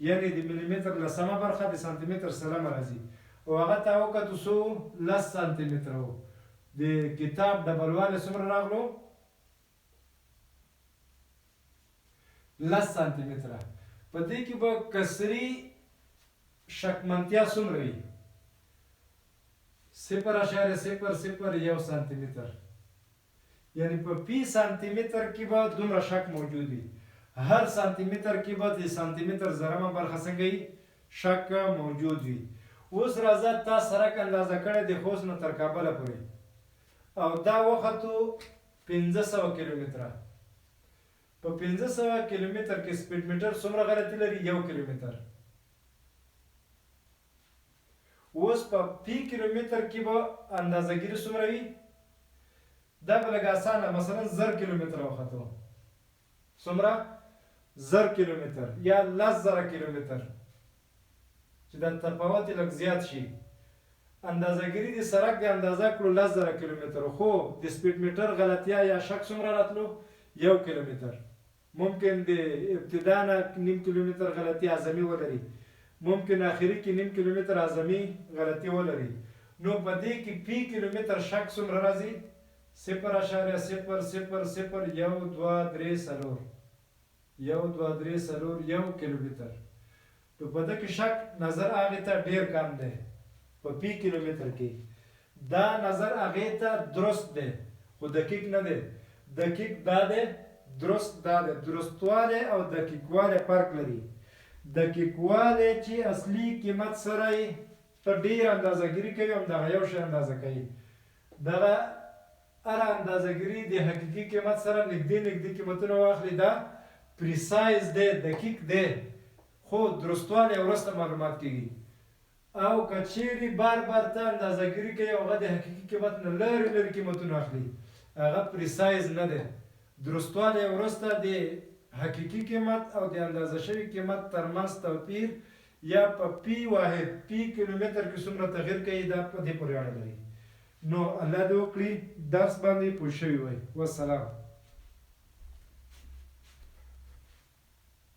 یعنی د ملیمتر لسمه برخه د سانتي متر سلمه راځي او هغه ته وکتو څو 10 سانتي متر و. د کتاب ډبلوالی څومره راغلو؟ 10 سانتي متره. په دې کې به کسري شکمنتیا څومره وي؟ 0.001 سانتي متر. یعنی په پی سانتي متر کې به دومره شک موجود وي. هر سانتي متر کې به د سانتي متر زرمه برخه څنګه وي؟ شک موجود وي. اوس راځه تا سرک اندازه کړی د خوست نه تر کابله پورې او دا وختو 500 کیلومتره. په 500 کیلومتر کې سپیډ میټر څومره غلطي لري؟ 1 کیلومتر. اوس په پی کیلومتر کې به اندازهګیري څومره وي؟ دا به لږ اسانه، مثلا 1000 کیلومتره وختو. څومره؟ 1000 کیلومتر یا 10,000 کیلومتر چې دا تفاوت یې لږ زیات شي. اندازهګیري د سرک د اندازه کړو 10,000 کیلومتر، خو د سپیډ میټر غلطیا یا شک څومره راتلو؟ 1 کیلومتر. ممکن د ابتدا نه نیم کیلومتر غلطي اعظمي ولري، ممکن اخري کې نیم کیلومتر اعظمي غلطي ولري. نو په دې کې پی کیلومتر شک څومره راځي؟ 0.0001 کیلومتر. نو په دې کې شک نظر هغې ته ډیر کم دی په پی کیلومتر کې. دا نظر هغې ته درست دی خو دقیق نه دی. دقیق دا دی، درست دا دی. درستوالی او دقیقوالی فرق لري. دقیقوالی چې اصلي قیمت سره یې ته ډېر اندازهګیري کوي او همدغه یو شی اندازه کوي. دغه هره اندازهګیري د حقیقي قیمت سره نږدې قیمتونه واخلي، دا پریسایز دی، دقیق دی، خو درستوالی وروسته معلومات کېږي. او که چیرې بار ته اندازهګیري کوي او هغه د حقیقي قیمت نه لرې قیمتونه اخلي، هغه پریسایز نه دی. درستوالی وروسته د حقیقي قیمت او د اندازه شوي قیمت ترمنځ توپیر یا په پی واحد پی کیلومتر کې څومره تغیر کوي، دا په دې پورې اړه لري. نو الله دې وکړي درس باندې پوه شوي وئ. والسلام.